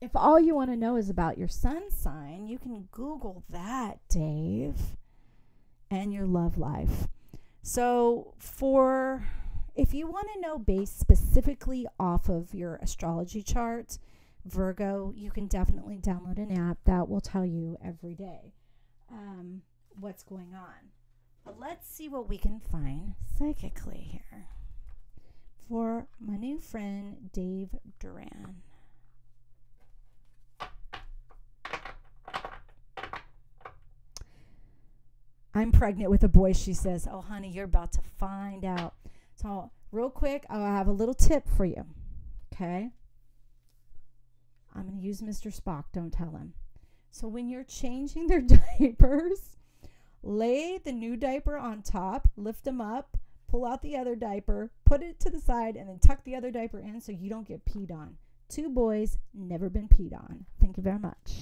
If all you want to know is about your sun sign, you can Google that, Dave, and your love life. So if you want to know based specifically off of your astrology chart, Virgo, you can definitely download an app that will tell you every day what's going on. But let's see what we can find psychically here for my new friend, Dave Duran. I'm pregnant with a boy, she says. Oh, honey, you're about to find out. So, real quick, I have a little tip for you. Okay? I'm going to use Mr. Spock. Don't tell him. So, when you're changing their diapers, lay the new diaper on top, lift them up, pull out the other diaper, put it to the side, and then tuck the other diaper in so you don't get peed on. 2 boys, never been peed on. Thank you very much.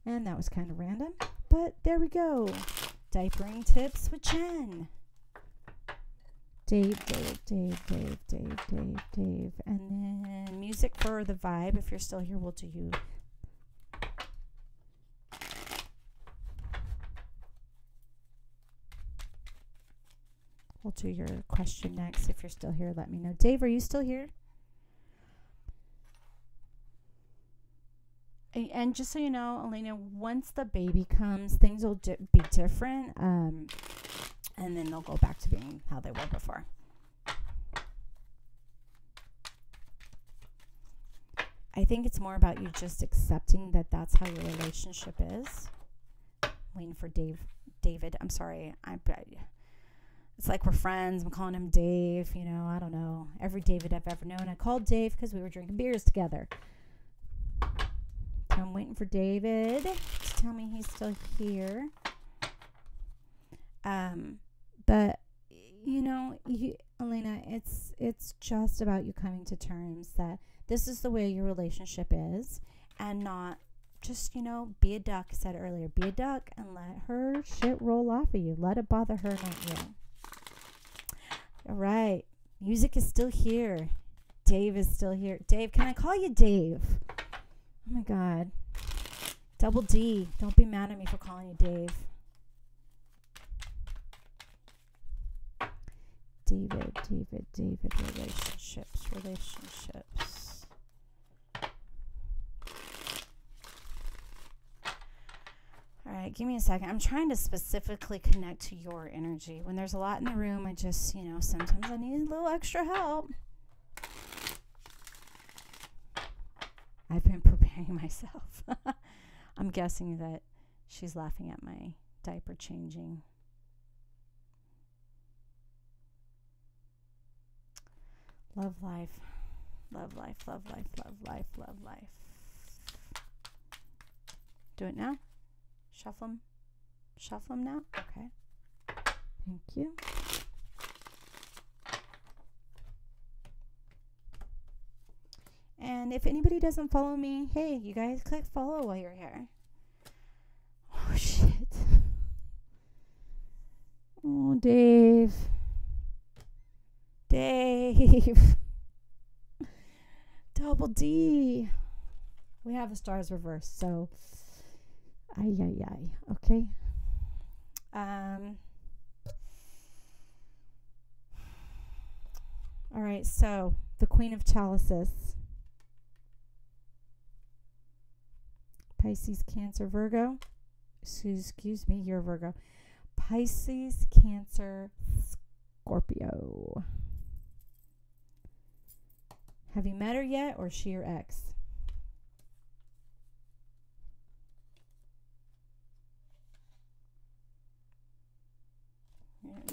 And that was kind of random, but there we go. Diapering tips with Jen. Dave. And then music for the vibe. If you're still here, we'll do you. We'll do your question next. If you're still here, let me know. Dave, are you still here? And just so you know, Elena, once the baby comes, things will be different. And then they'll go back to being how they were before. I think it's more about you just accepting that that's how your relationship is. Waiting for David. I'm sorry. It's like we're friends. I'm calling him Dave. You know, I don't know. Every David I've ever known, I called Dave because we were drinking beers together. So I'm waiting for David to tell me he's still here. But you know, Elena, it's just about you coming to terms that this is the way your relationship is, and not just, you know, be a duck. I said earlier, be a duck and let her shit roll off of you. Let it bother her, not you. All right. Music is still here. Dave is still here. Dave, can I call you Dave? Oh my God. Double D. Don't be mad at me for calling you Dave. David, relationships. All right, give me a second. I'm trying to specifically connect to your energy. When there's a lot in the room, I just, you know, sometimes I need a little extra help. I've been preparing myself. I'm guessing that she's laughing at my diaper changing. Love life. Do it now. Shuffle them now. Okay. Thank you. And if anybody doesn't follow me, hey, you guys click follow while you're here. Oh, shit. Oh, Dave. Double D. We have the stars reversed, so okay. All right, so the Queen of Chalices. Pisces, Cancer, Virgo. Excuse me, you're Virgo. Pisces, Cancer, Scorpio. Have you met her yet, or is she your ex?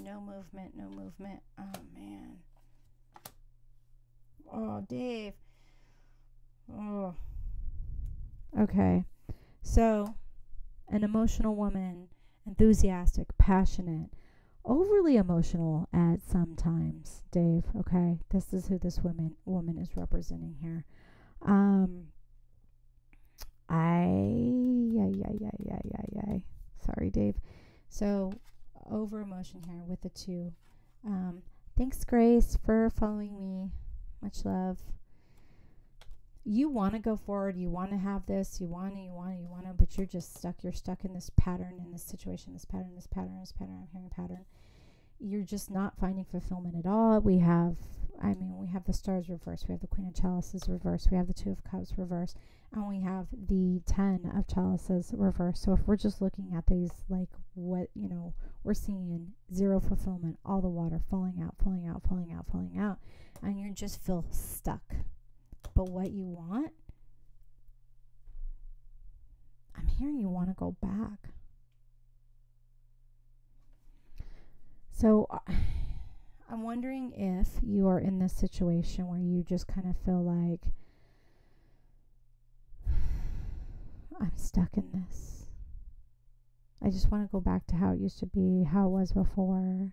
No movement. Oh, man. Oh, Dave. Oh. Okay. So, an emotional woman, enthusiastic, passionate, overly emotional at some times, Dave. Okay, this is who this woman is representing here. Sorry, Dave. So, over emotion here with the 2. Thanks, Grace, for following me. Much love. You want to go forward. You want to have this. You want to, but you're just stuck. You're stuck in this pattern, in this situation, this pattern. I'm hearing pattern. You're just not finding fulfillment at all. We have the stars reversed. We have the Queen of Chalices reversed. We have the 2 of Cups reversed. And we have the 10 of Chalices reversed. So if we're just looking at these, like, what, you know, we're seeing 0 fulfillment, all the water falling out. And you just feel stuck. But what you want, I'm hearing you want to go back. So I'm wondering if you are in this situation where you just kind of feel like, I'm stuck in this. I just want to go back to how it used to be, how it was before.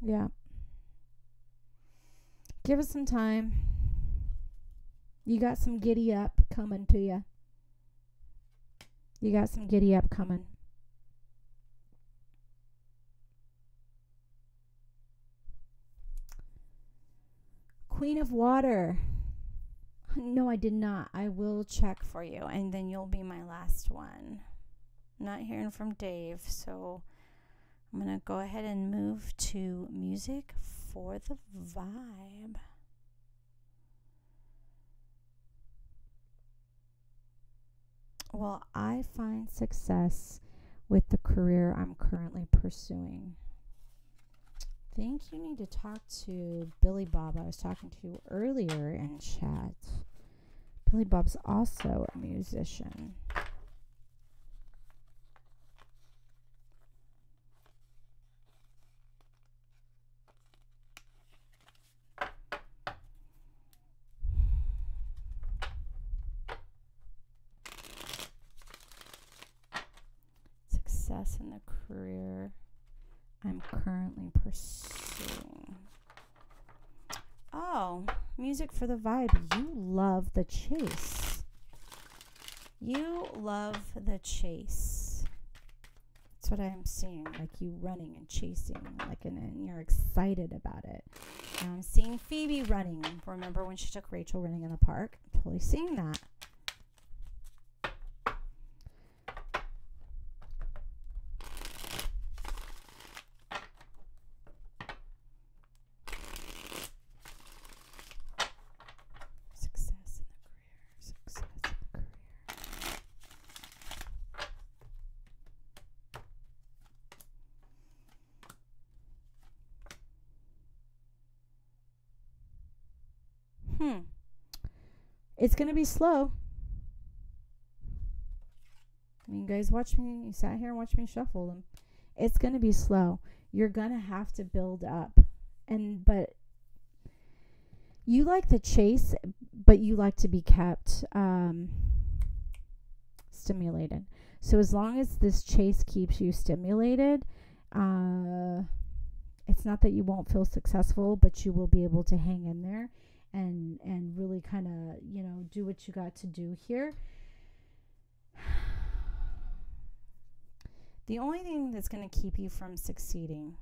Yeah. Give it some time. You got some giddy up coming to you. You got some giddy up coming. Queen of Water. No, I did not. I will check for you, and then you'll be my last one. I'm not hearing from Dave, so I'm going to go ahead and move to music for the vibe. Well, I find success with the career I'm currently pursuing. I think you need to talk to Billy Bob. I was talking to earlier in chat. Billy Bob's also a musician. Success in the career I'm currently pursuing. Oh, music for the vibe. You love the chase. You love the chase. That's what I'm seeing. Like you running and chasing, like, and you're excited about it. Now I'm seeing Phoebe running. Remember when she took Rachel running in the park? I'm totally seeing that. It's going to be slow. I mean, you guys watch me. You sat here and watched me shuffle them. It's going to be slow. You're going to have to build up. But you like the chase, but you like to be kept stimulated. So as long as this chase keeps you stimulated, it's not that you won't feel successful, but you will be able to hang in there and really kind of, do what you got to do here. The only thing that's going to keep you from succeeding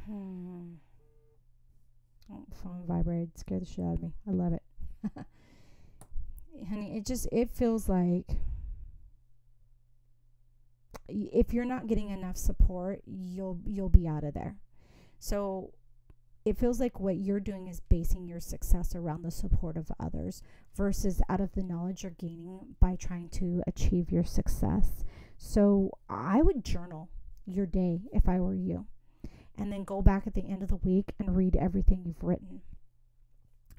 phone vibrated, scared the shit out of me. I love it. Honey, it feels like if you're not getting enough support, you'll be out of there. So it feels like what you're doing is basing your success around the support of others versus out of the knowledge you're gaining by trying to achieve your success. So I would journal your day if I were you, and then go back at the end of the week and read everything you've written.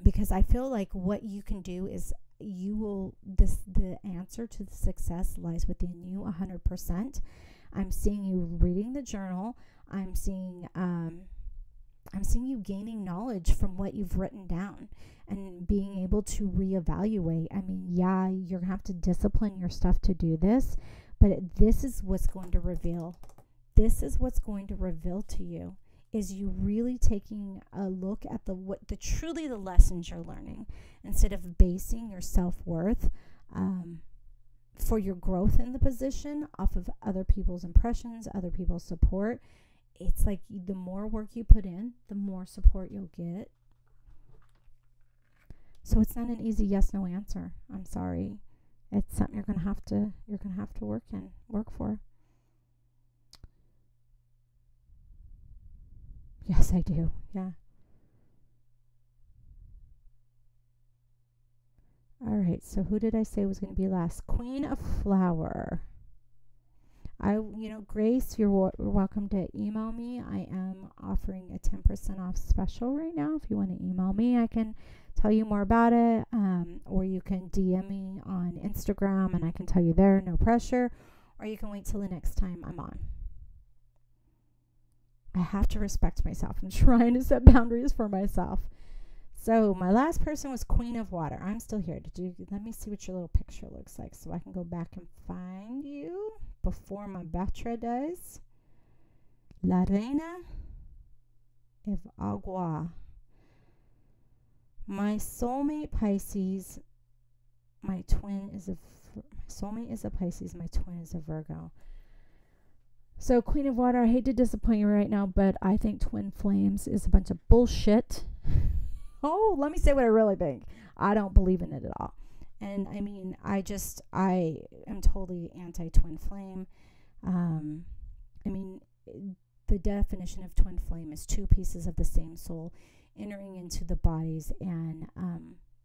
Because I feel like what you can do is the answer to the success lies within you 100%. I'm seeing you reading the journal. I'm seeing you gaining knowledge from what you've written down and being able to reevaluate. I mean, yeah, you're going to have to discipline your stuff to do this, but this is what's going to reveal. This is what's going to reveal to you is you really taking a look at truly the lessons you're learning instead of basing your self-worth for your growth in the position off of other people's impressions, other people's support. It's like the more work you put in, the more support you'll get. So it's not an easy yes/no answer. I'm sorry. It's something you're gonna have to work for. Yes, I do. Yeah. All right. So who did I say was going to be last? Queen of Flower. Grace, you're welcome to email me. I am offering a 10% off special right now. If you want to email me, I can tell you more about it. Or you can DM me on Instagram and I can tell you there, no pressure. Or you can wait till the next time I'm on. I have to respect myself. I'm trying to set boundaries for myself. So my last person was Queen of Water. I'm still here. Let me see what your little picture looks like so I can go back and find you before my battery dies. La Reina of Agua. My soulmate Pisces. My soulmate is a Pisces. My twin is a Virgo. So Queen of Water, I hate to disappoint you right now, but I think twin flames is a bunch of bullshit. Oh, let me say what I really think. I don't believe in it at all. And I mean, I am totally anti-twin flame. I mean, the definition of twin flame is two pieces of the same soul entering into the bodies and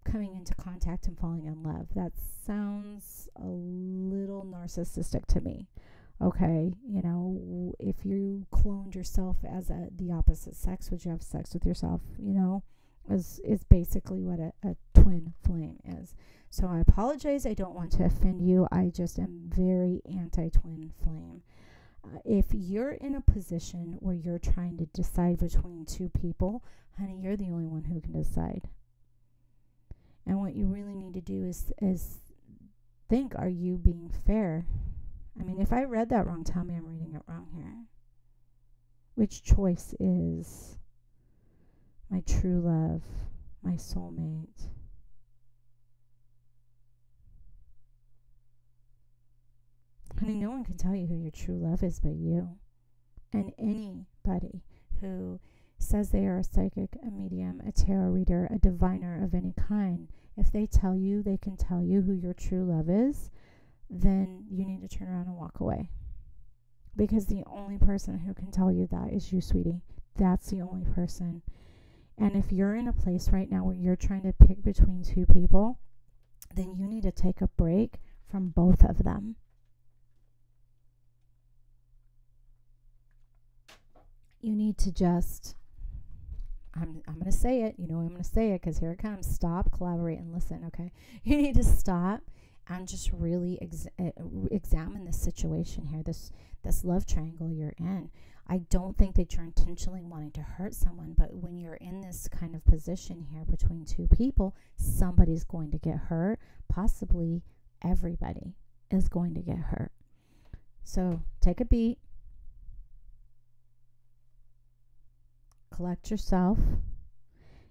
coming into contact and falling in love. That sounds a little narcissistic to me. Okay, you know, if you cloned yourself as the opposite sex, would you have sex with yourself? You know, is basically what a twin flame is. So I apologize. I don't want to offend you. I just am very anti-twin flame. If you're in a position where you're trying to decide between two people, honey, you're the only one who can decide. And what you really need to do is think, are you being fair? I mean, if I read that wrong, tell me I'm reading it wrong here. Which choice is my true love, my soulmate? Honey, no one can tell you who your true love is but you. And anybody who says they are a psychic, a medium, a tarot reader, a diviner of any kind, if they tell you they can tell you who your true love is, then you need to turn around and walk away. Because the only person who can tell you that is you, sweetie. That's the only person. And if you're in a place right now where you're trying to pick between two people, then you need to take a break from both of them. You need to just, I'm going to say it. You know I'm going to say it because here it comes. Stop, collaborate, and listen, okay? You need to stop and just really examine this situation here, this love triangle you're in. I don't think that you're intentionally wanting to hurt someone, but when you're in this kind of position here between two people, somebody's going to get hurt. Possibly everybody is going to get hurt. So take a beat. Collect yourself.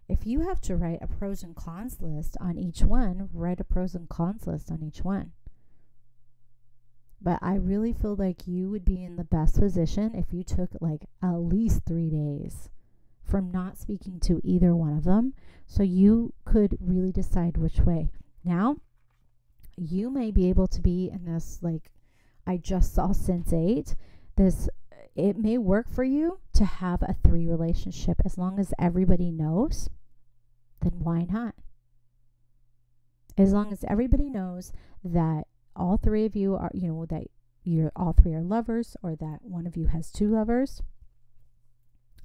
If you have to write a pros and cons list on each one, write a pros and cons list on each one. But I really feel like you would be in the best position if you took like at least 3 days from not speaking to either one of them, so you could really decide which way. Now, you may be able to be in this, like I just saw Sense8, it may work for you to have a 3 relationship as long as everybody knows. Then why not? As long as everybody knows that all 3 of you are, that you're all 3 are lovers, or that one of you has 2 lovers,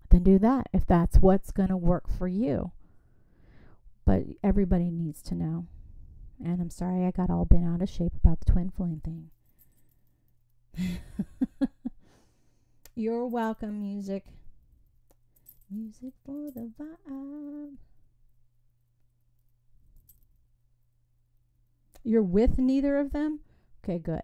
then do that if that's what's going to work for you. But everybody needs to know. And I'm sorry I got all bent out of shape about the twin flame thing. You're welcome, music. Music for the vibe. You're with neither of them? Okay, good.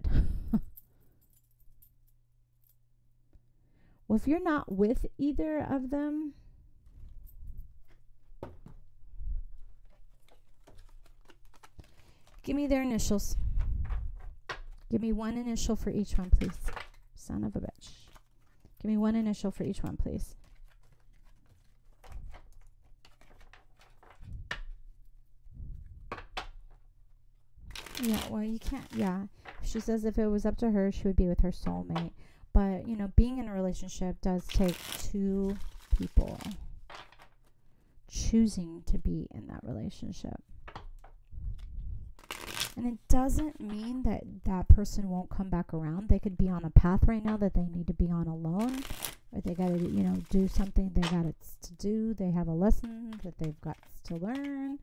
Well, if you're not with either of them, give me their initials. Give me one initial for each one, please. Son of a bitch. Give me one initial for each one, please. Yeah, well, you can't. Yeah. She says if it was up to her, she would be with her soulmate. But, being in a relationship does take 2 people choosing to be in that relationship. And it doesn't mean that that person won't come back around. They could be on a path right now that they need to be on alone. Or they got to, do something they got to do. They have a lesson that they've got to learn.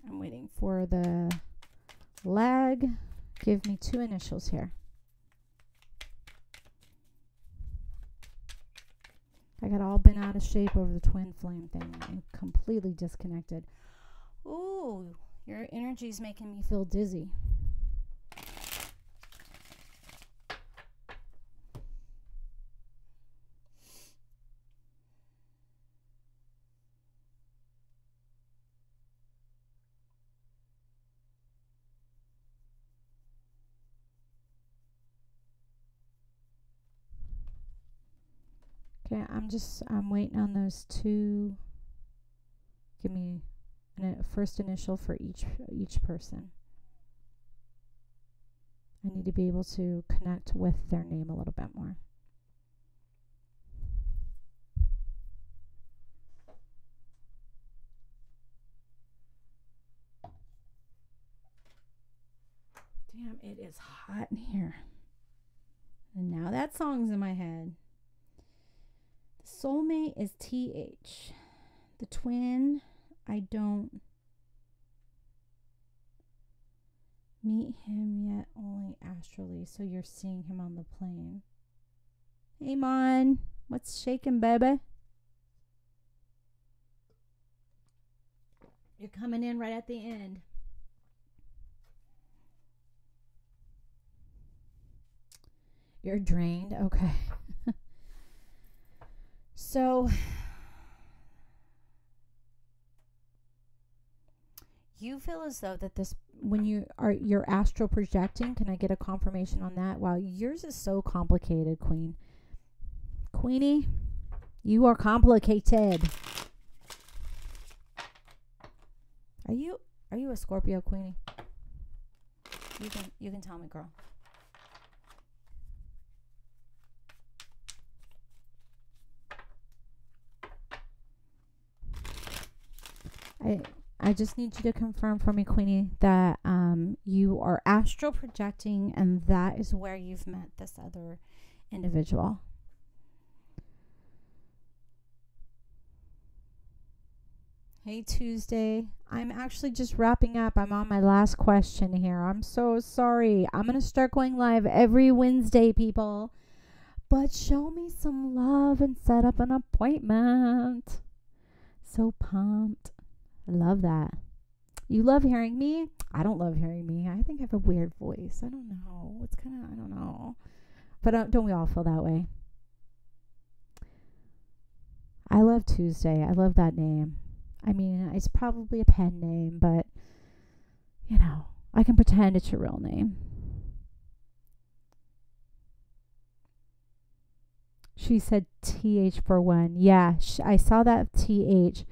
I'm waiting for the lag. Give me 2 initials here. out of shape over the twin flame thing and completely disconnected. Ooh, your energy's making me feel dizzy. Okay, I'm waiting on those two. Give me a first initial for each person. I need to be able to connect with their name a little bit more. Damn, it is hot in here. And now that song's in my head. The soulmate is TH. The twin, I don't meet him yet, only astrally. So you're seeing him on the plane. Hey, Mon. What's shaking, baby? You're coming in right at the end. You're drained? Okay. So, you feel as though that this, when you're astral projecting, can I get a confirmation on that? Wow, yours is so complicated, Queen. Queenie, you are complicated. Are you a Scorpio, Queenie? You can tell me, girl. I just need you to confirm for me, Queenie, that you are astral projecting, and that is where you've met this other individual. Hey, Tuesday. I'm actually just wrapping up. I'm on my last question here. I'm so sorry. I'm going to start going live every Wednesday, people. But show me some love and set up an appointment. So pumped. I love that. You love hearing me? I don't love hearing me. I think I have a weird voice. I don't know. It's kind of, I don't know. But don't we all feel that way? I love Tuesday. I love that name. I mean, it's probably a pen name, but, you know, I can pretend it's your real name. She said TH for one. Yeah, I saw that TH.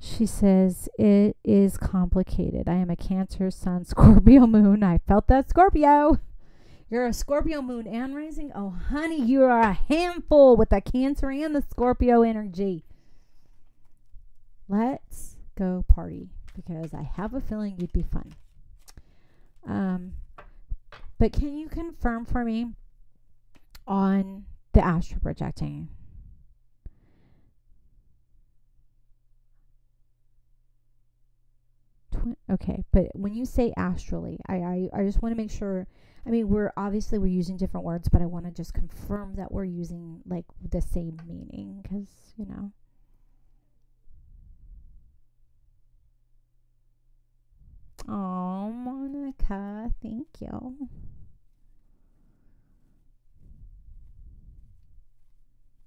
She says, it is complicated. I am a Cancer Sun Scorpio moon. I felt that, Scorpio. You're a Scorpio moon and rising. Oh, honey, you are a handful with the Cancer and the Scorpio energy. Let's go party, because I have a feeling you'd be fun. But can you confirm for me on the astral projecting? Okay, but when you say astrally, I just want to make sure. I mean, we're using different words, but I want to just confirm that we're using like the same meaning, because, you know. Oh, Monica, thank you.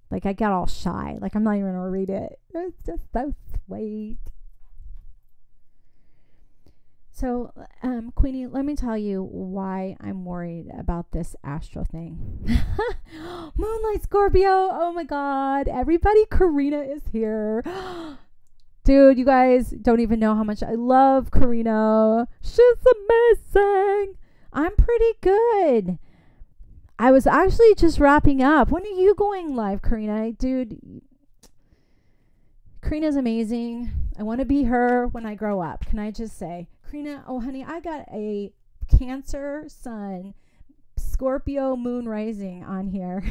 Like, I got all shy. Like, I'm not even gonna read it. It's just so sweet. So, Queenie, let me tell you why I'm worried about this astral thing. Moonlight Scorpio. Oh my God. Everybody, Karina is here. Dude, you guys don't even know how much I love Karina. She's amazing. I'm pretty good. I was actually just wrapping up. When are you going live, Karina? Dude, Karina's amazing. I want to be her when I grow up. Can I just say, Karina, oh honey, I got a Cancer Sun Scorpio moon rising on here.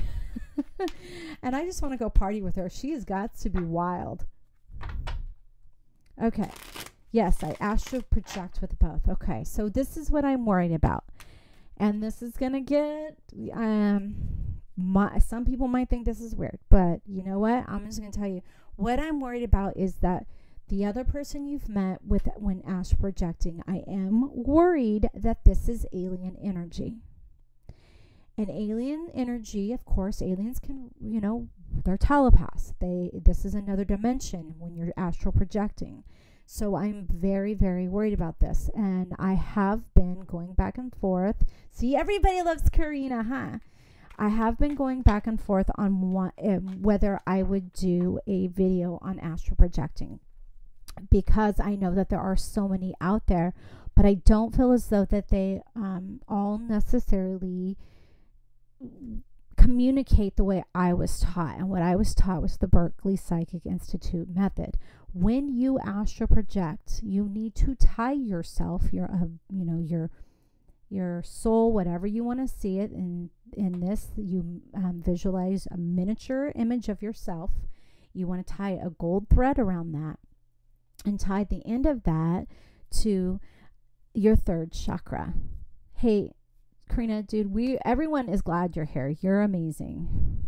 And I just want to go party with her. She has got to be wild. Okay. Yes, I astral project with both. Okay, so this is what I'm worried about. And this is going to get Some people might think this is weird, but you know what? I'm just going to tell you what I'm worried about is that the other person you've met with when astral projecting, I am worried that this is alien energy. And alien energy, of course, aliens can, they're telepaths. This is another dimension when you're astral projecting. So I'm very, very worried about this. And I have been going back and forth. See, everybody loves Karina, huh? I have been going back and forth on whether I would do a video on astral projecting, because I know that there are so many out there, but I don't feel as though that they all necessarily communicate the way I was taught. And what I was taught was the Berkeley Psychic Institute method. When you astral project, you need to tie yourself, your soul, whatever you want to see it in this, you visualize a miniature image of yourself. You want to tie a gold thread around that and tie the end of that to your third chakra. Hey, Karina, dude, everyone is glad you're here. You're amazing.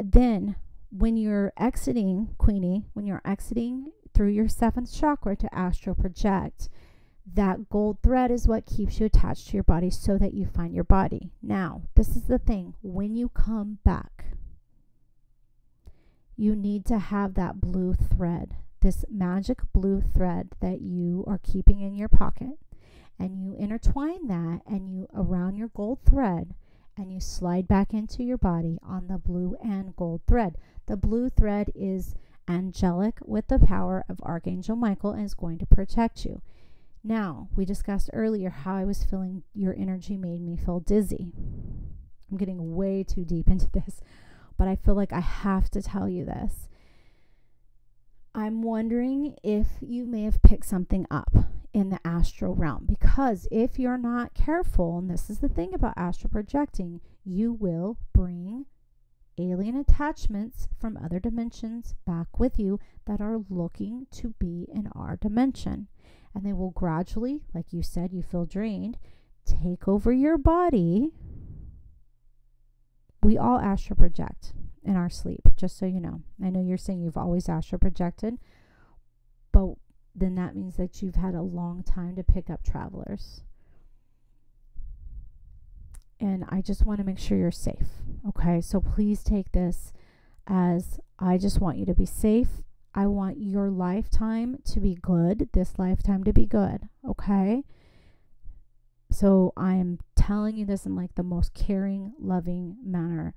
Then when you're exiting, Queenie, when you're exiting through your seventh chakra to astral project, that gold thread is what keeps you attached to your body so that you find your body. Now, this is the thing. When you come back, you need to have that blue thread, this magic blue thread that you are keeping in your pocket. And you intertwine that and you around your gold thread and you slide back into your body on the blue and gold thread. The blue thread is angelic with the power of Archangel Michael and is going to protect you. Now, we discussed earlier how I was feeling, your energy made me feel dizzy. I'm getting way too deep into this, but I feel like I have to tell you this. I'm wondering if you may have picked something up in the astral realm, because if you're not careful, and this is the thing about astral projecting, you will bring alien attachments from other dimensions back with you that are looking to be in our dimension. And they will gradually, like you said, you feel drained, take over your body. We all astral project in our sleep, just so you know. I know you're saying you've always astral projected, but then that means that you've had a long time to pick up travelers. And I just want to make sure you're safe. Okay, so please take this as I just want you to be safe. I want your lifetime to be good, this lifetime to be good. Okay, so I'm telling you this in like the most caring, loving manner.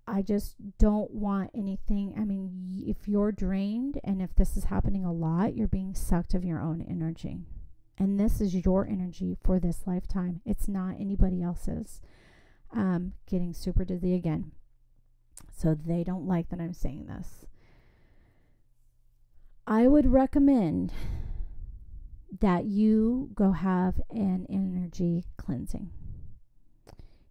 I just don't want anything. I mean, if you're drained and if this is happening a lot, you're being sucked of your own energy. And this is your energy for this lifetime. It's not anybody else's. Getting super dizzy again. So they don't like that I'm saying this. I would recommend that you go have an energy cleansing.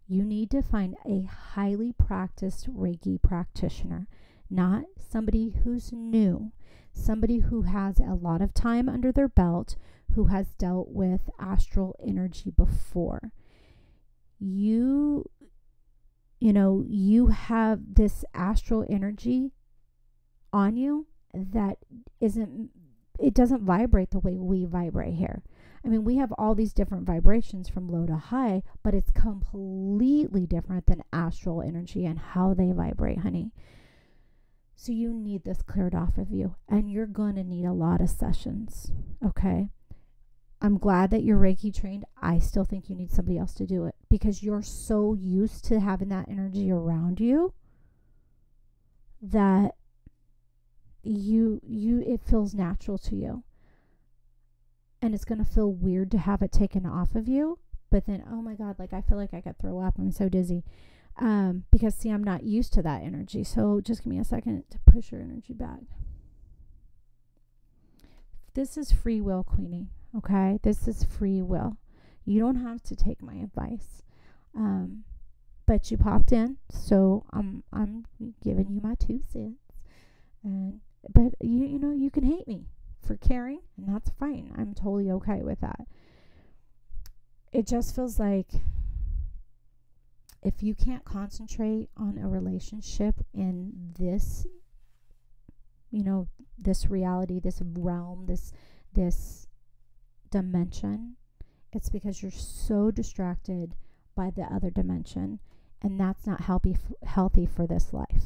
You need to find a highly practiced Reiki practitioner, not somebody who's new, somebody who has a lot of time under their belt, who has dealt with astral energy before. You have this astral energy on you that it doesn't vibrate the way we vibrate here. I mean, we have all these different vibrations from low to high, but it's completely different than astral energy and how they vibrate, honey. So you need this cleared off of you, and you're going to need a lot of sessions, okay? I'm glad that you're Reiki trained. I still think you need somebody else to do it because you're so used to having that energy around you that it feels natural to you. And it's going to feel weird to have it taken off of you. But then, oh my God, like I feel like I could throw up. I'm so dizzy. Because see, I'm not used to that energy. So just give me a second to push your energy back. This is free will, Queenie. Okay? This is free will. You don't have to take my advice. But you popped in. So I'm giving you my 2 cents. But you can hate me for caring, and that's fine. I'm totally okay with that. It just feels like if you can't concentrate on a relationship in this, this reality, this realm, this dimension, it's because you're so distracted by the other dimension, and that's not healthy for this life.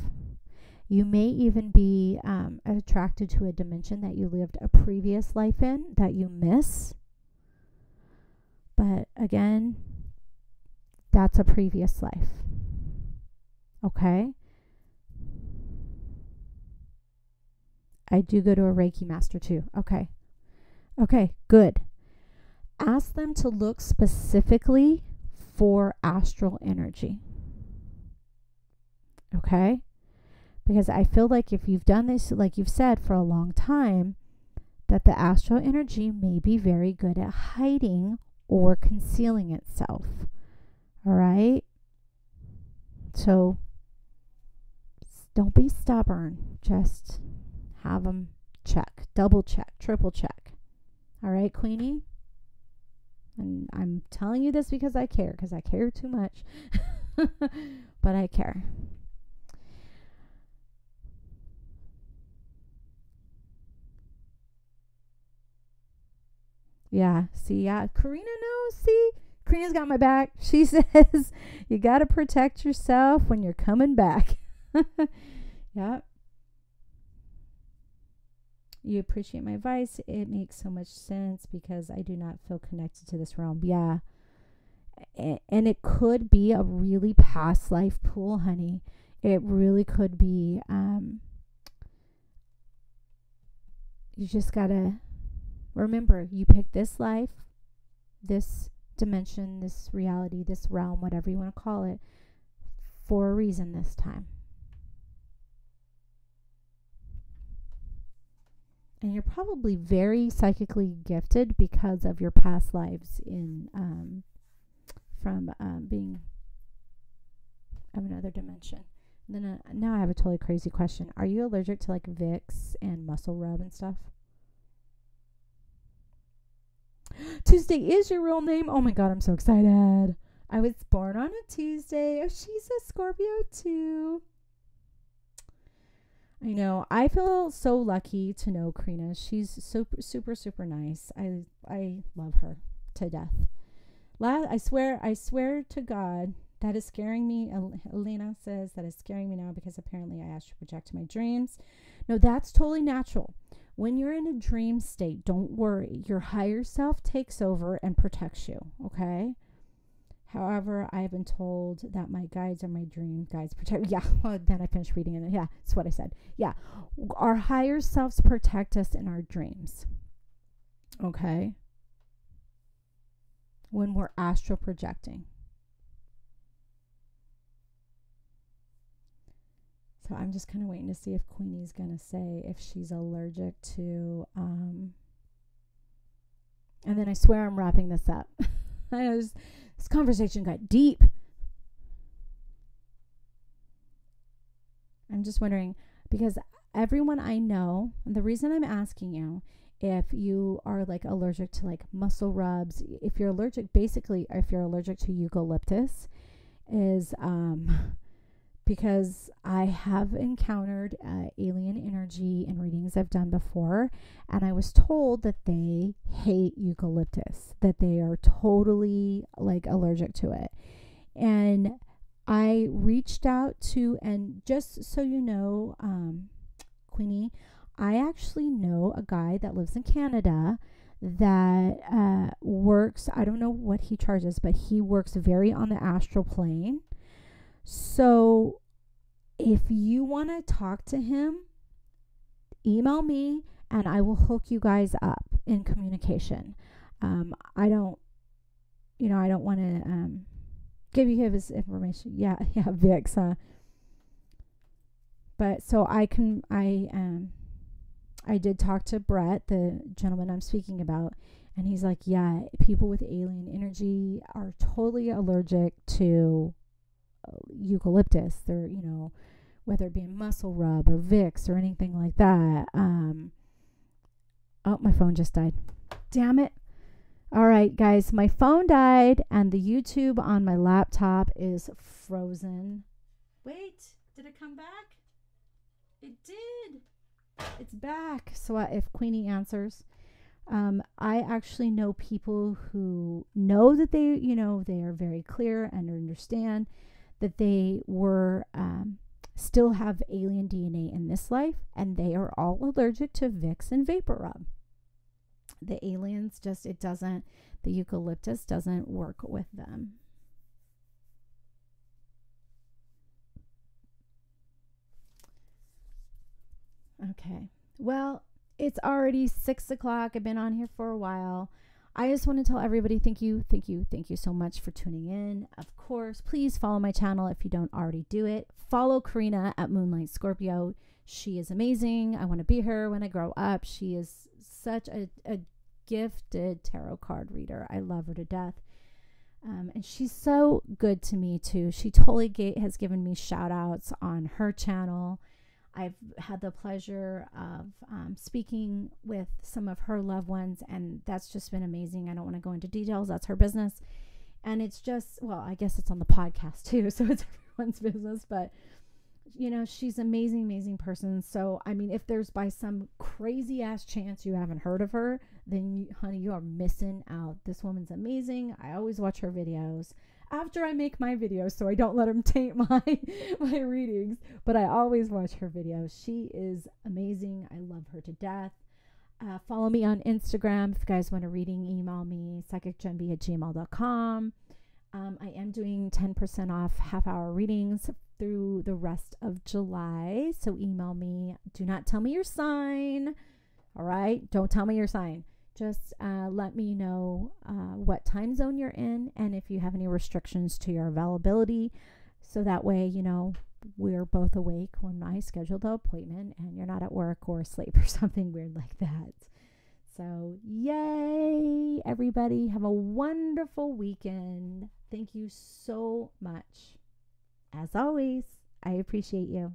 You may even be attracted to a dimension that you lived a previous life in that you miss. But again, that's a previous life. Okay? I do go to a Reiki master too. Okay. Okay, good. Ask them to look specifically for astral energy. Okay? Because I feel like if you've done this, like you've said, for a long time, that the astral energy may be very good at hiding or concealing itself. All right? So don't be stubborn. Just have them check, double check, triple check. All right, Queenie? And I'm telling you this because I care too much. But I care. Yeah, see, Karina knows, see? Karina's got my back. She says, you got to protect yourself when you're coming back. Yep. You appreciate my advice. It makes so much sense because I do not feel connected to this realm. Yeah. And it could be a really past life pool, honey. It really could be. You just got to remember, you picked this life, this dimension, this reality, this realm, whatever you want to call it, for a reason this time. And you're probably very psychically gifted because of your past lives in from being of another dimension. And then now I have a totally crazy question. Are you allergic to like Vicks and muscle rub and stuff? Tuesday is your real name. Oh my God, I'm so excited. I was born on a Tuesday. Oh, she's a Scorpio too. I know. I feel so lucky to know Karina. She's super, super, super nice. I love her to death. I swear to God, that is scaring me. Elena says that is scaring me now because apparently I asked you to project my dreams. No, that's totally natural. When you're in a dream state, don't worry. Your higher self takes over and protects you, okay? However, I have been told that my guides are my dream guides. Yeah, well, then I finished reading it. Yeah, that's what I said. Yeah, our higher selves protect us in our dreams, okay? When we're astral projecting. So I'm just kind of waiting to see if Queenie's going to say if she's allergic to, and then I swear I'm wrapping this up. I know this conversation got deep. I'm just wondering, because everyone I know, and the reason I'm asking you, if you are like allergic to like muscle rubs, if you're allergic to eucalyptus, is because I have encountered alien energy in readings I've done before, and I was told that they hate eucalyptus, that they are totally like allergic to it. And I reached out to, and just so you know, Queenie, I actually know a guy that lives in Canada that works, I don't know what he charges, but he works very on the astral plane. So if you want to talk to him, email me and I will hook you guys up in communication. I don't want to give you his information. Yeah, Vicks, huh? But so I did talk to Brett, the gentleman I'm speaking about, and he's like, yeah, people with alien energy are totally allergic to eucalyptus. They're, whether it be a muscle rub or Vicks or anything like that. Oh, my phone just died. Damn it. All right, guys, my phone died and the YouTube on my laptop is frozen. Wait, did it come back? It did. It's back. So if Queenie answers, I actually know people who know that they are very clear and understand that they were still have alien DNA in this life, and they are all allergic to Vicks and Vapor Rub. The aliens the eucalyptus doesn't work with them. Okay. Well, it's already 6 o'clock. I've been on here for a while. I just want to tell everybody thank you so much for tuning in. Of course, please follow my channel if you don't already do it. Follow Karina at Moonlight Scorpio. She is amazing. I want to be her when I grow up. She is such a gifted tarot card reader. I love her to death. And she's so good to me too. She totally has given me shout outs on her channel. I've had the pleasure of speaking with some of her loved ones, and that's just been amazing. I don't want to go into details. That's her business. And it's just, well, I guess it's on the podcast too, so it's everyone's business. But, she's an amazing, amazing person. So, I mean, if there's by some crazy ass chance you haven't heard of her, then, honey, you are missing out. This woman's amazing. I always watch her videos after I make my videos, so I don't let them taint my readings, but I always watch her videos. She is amazing. I love her to death. Follow me on Instagram. If you guys want a reading, email me, psychicgenby@gmail.com. I am doing 10% off half-hour readings through the rest of July, so email me. Do not tell me your sign. All right? Don't tell me your sign. Just let me know what time zone you're in and if you have any restrictions to your availability. So that way, we're both awake when I schedule the appointment and you're not at work or asleep or something weird like that. So, yay, everybody. Have a wonderful weekend. Thank you so much. As always, I appreciate you.